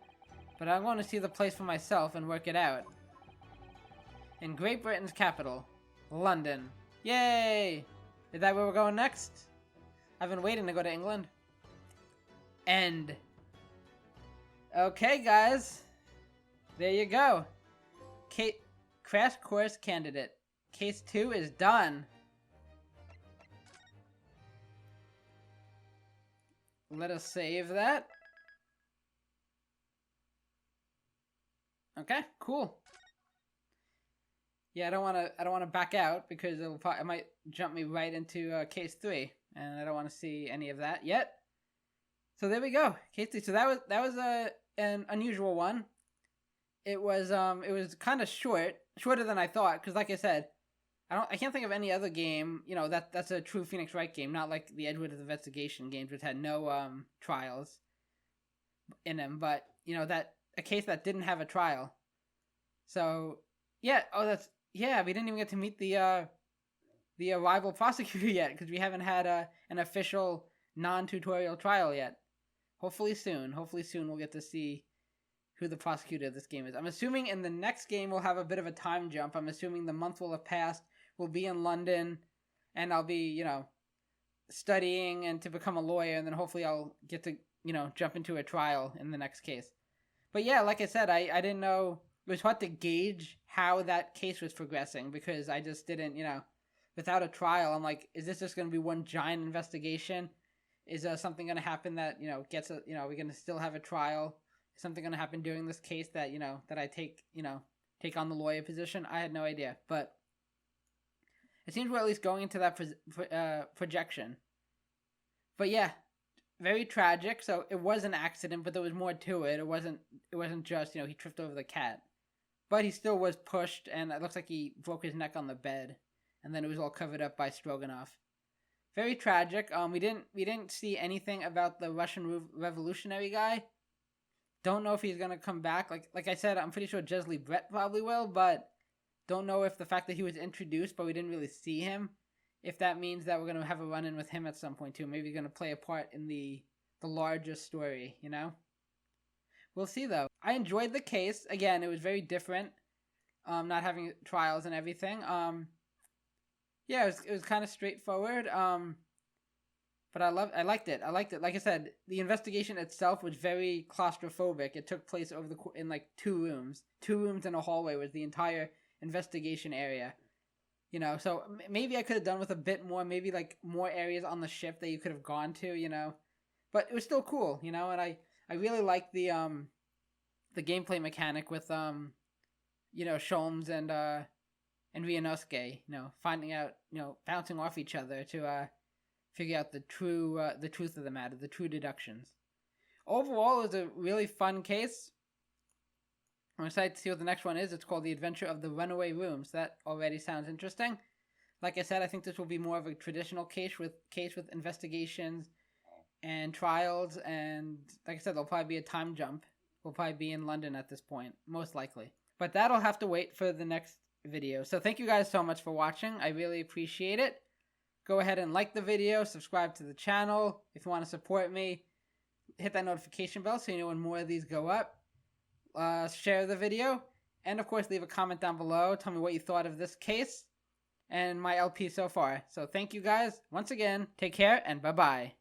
But I'm going to see the place for myself and work it out. In Great Britain's capital, London. Yay! Is that where we're going next? I've been waiting to go to England. End. Okay, guys. There you go. Crash Course Candidate. Case 2 is done. Let us save that. Okay, cool. Yeah, I don't want to back out because it might jump me right into case 3, and I don't want to see any of that yet. So there we go, case 3. So that was an unusual one. It was kind of shorter than I thought, because like I said, I can't think of any other game, you know, that's a true Phoenix Wright game, not like the Edgewood Investigation games, which had no trials in them, but you know, that a case that didn't have a trial. So yeah, we didn't even get to meet the rival prosecutor yet, because we haven't had an official non-tutorial trial yet. Hopefully soon we'll get to see who the prosecutor of this game is. I'm assuming in the next game we'll have a bit of a time jump. I'm assuming the month will have passed. We'll be in London, and I'll be, you know, studying and to become a lawyer, and then hopefully I'll get to, you know, jump into a trial in the next case. But yeah, like I said, I didn't know. It was hard to gauge how that case was progressing, because I just didn't, you know, without a trial, I'm like, is this just going to be one giant investigation? Is something going to happen that, you know, gets a, you know, we're going to still have a trial? Is something going to happen during this case that, you know, that I take on the lawyer position? I had no idea, but it seems we're at least going into that projection. But yeah, very tragic. So it was an accident, but there was more to it. It wasn't just, you know, he tripped over the cat. But he still was pushed, and it looks like he broke his neck on the bed, and then it was all covered up by Stroganoff. Very tragic. We didn't see anything about the Russian revolutionary guy. Don't know if he's gonna come back. Like I said, I'm pretty sure Jesley Brett probably will, but don't know if the fact that he was introduced, but we didn't really see him, if that means that we're gonna have a run-in with him at some point too. Maybe he's gonna play a part in the the larger story, you know? We'll see though. I enjoyed the case. Again, it was very different. Not having trials and everything. Yeah, it was kind of straightforward. But I liked it. I liked it. Like I said, the investigation itself was very claustrophobic. It took place in like 2 rooms. 2 rooms and a hallway was the entire investigation area. You know, so maybe I could have done with a bit more, maybe like more areas on the ship that you could have gone to, you know. But it was still cool, you know, and I really liked the gameplay mechanic with you know, Sholmes and Ryunosuke, you know, finding out, you know, bouncing off each other to figure out the truth of the matter, the true deductions. Overall, it was a really fun case. I'm excited to see what the next one is. It's called The Adventure of the Runaway Rooms. That already sounds interesting. Like I said, I think this will be more of a traditional case with investigations and trials, and like I said, there'll probably be a time jump. We'll probably be in London at this point, most likely. But that'll have to wait for the next video. So thank you guys so much for watching. I really appreciate it. Go ahead and like the video, subscribe to the channel. If you want to support me, hit that notification bell so you know when more of these go up. Share the video, and of course leave a comment down below. Tell me what you thought of this case and my LP so far. So thank you guys once again. Take care and bye bye.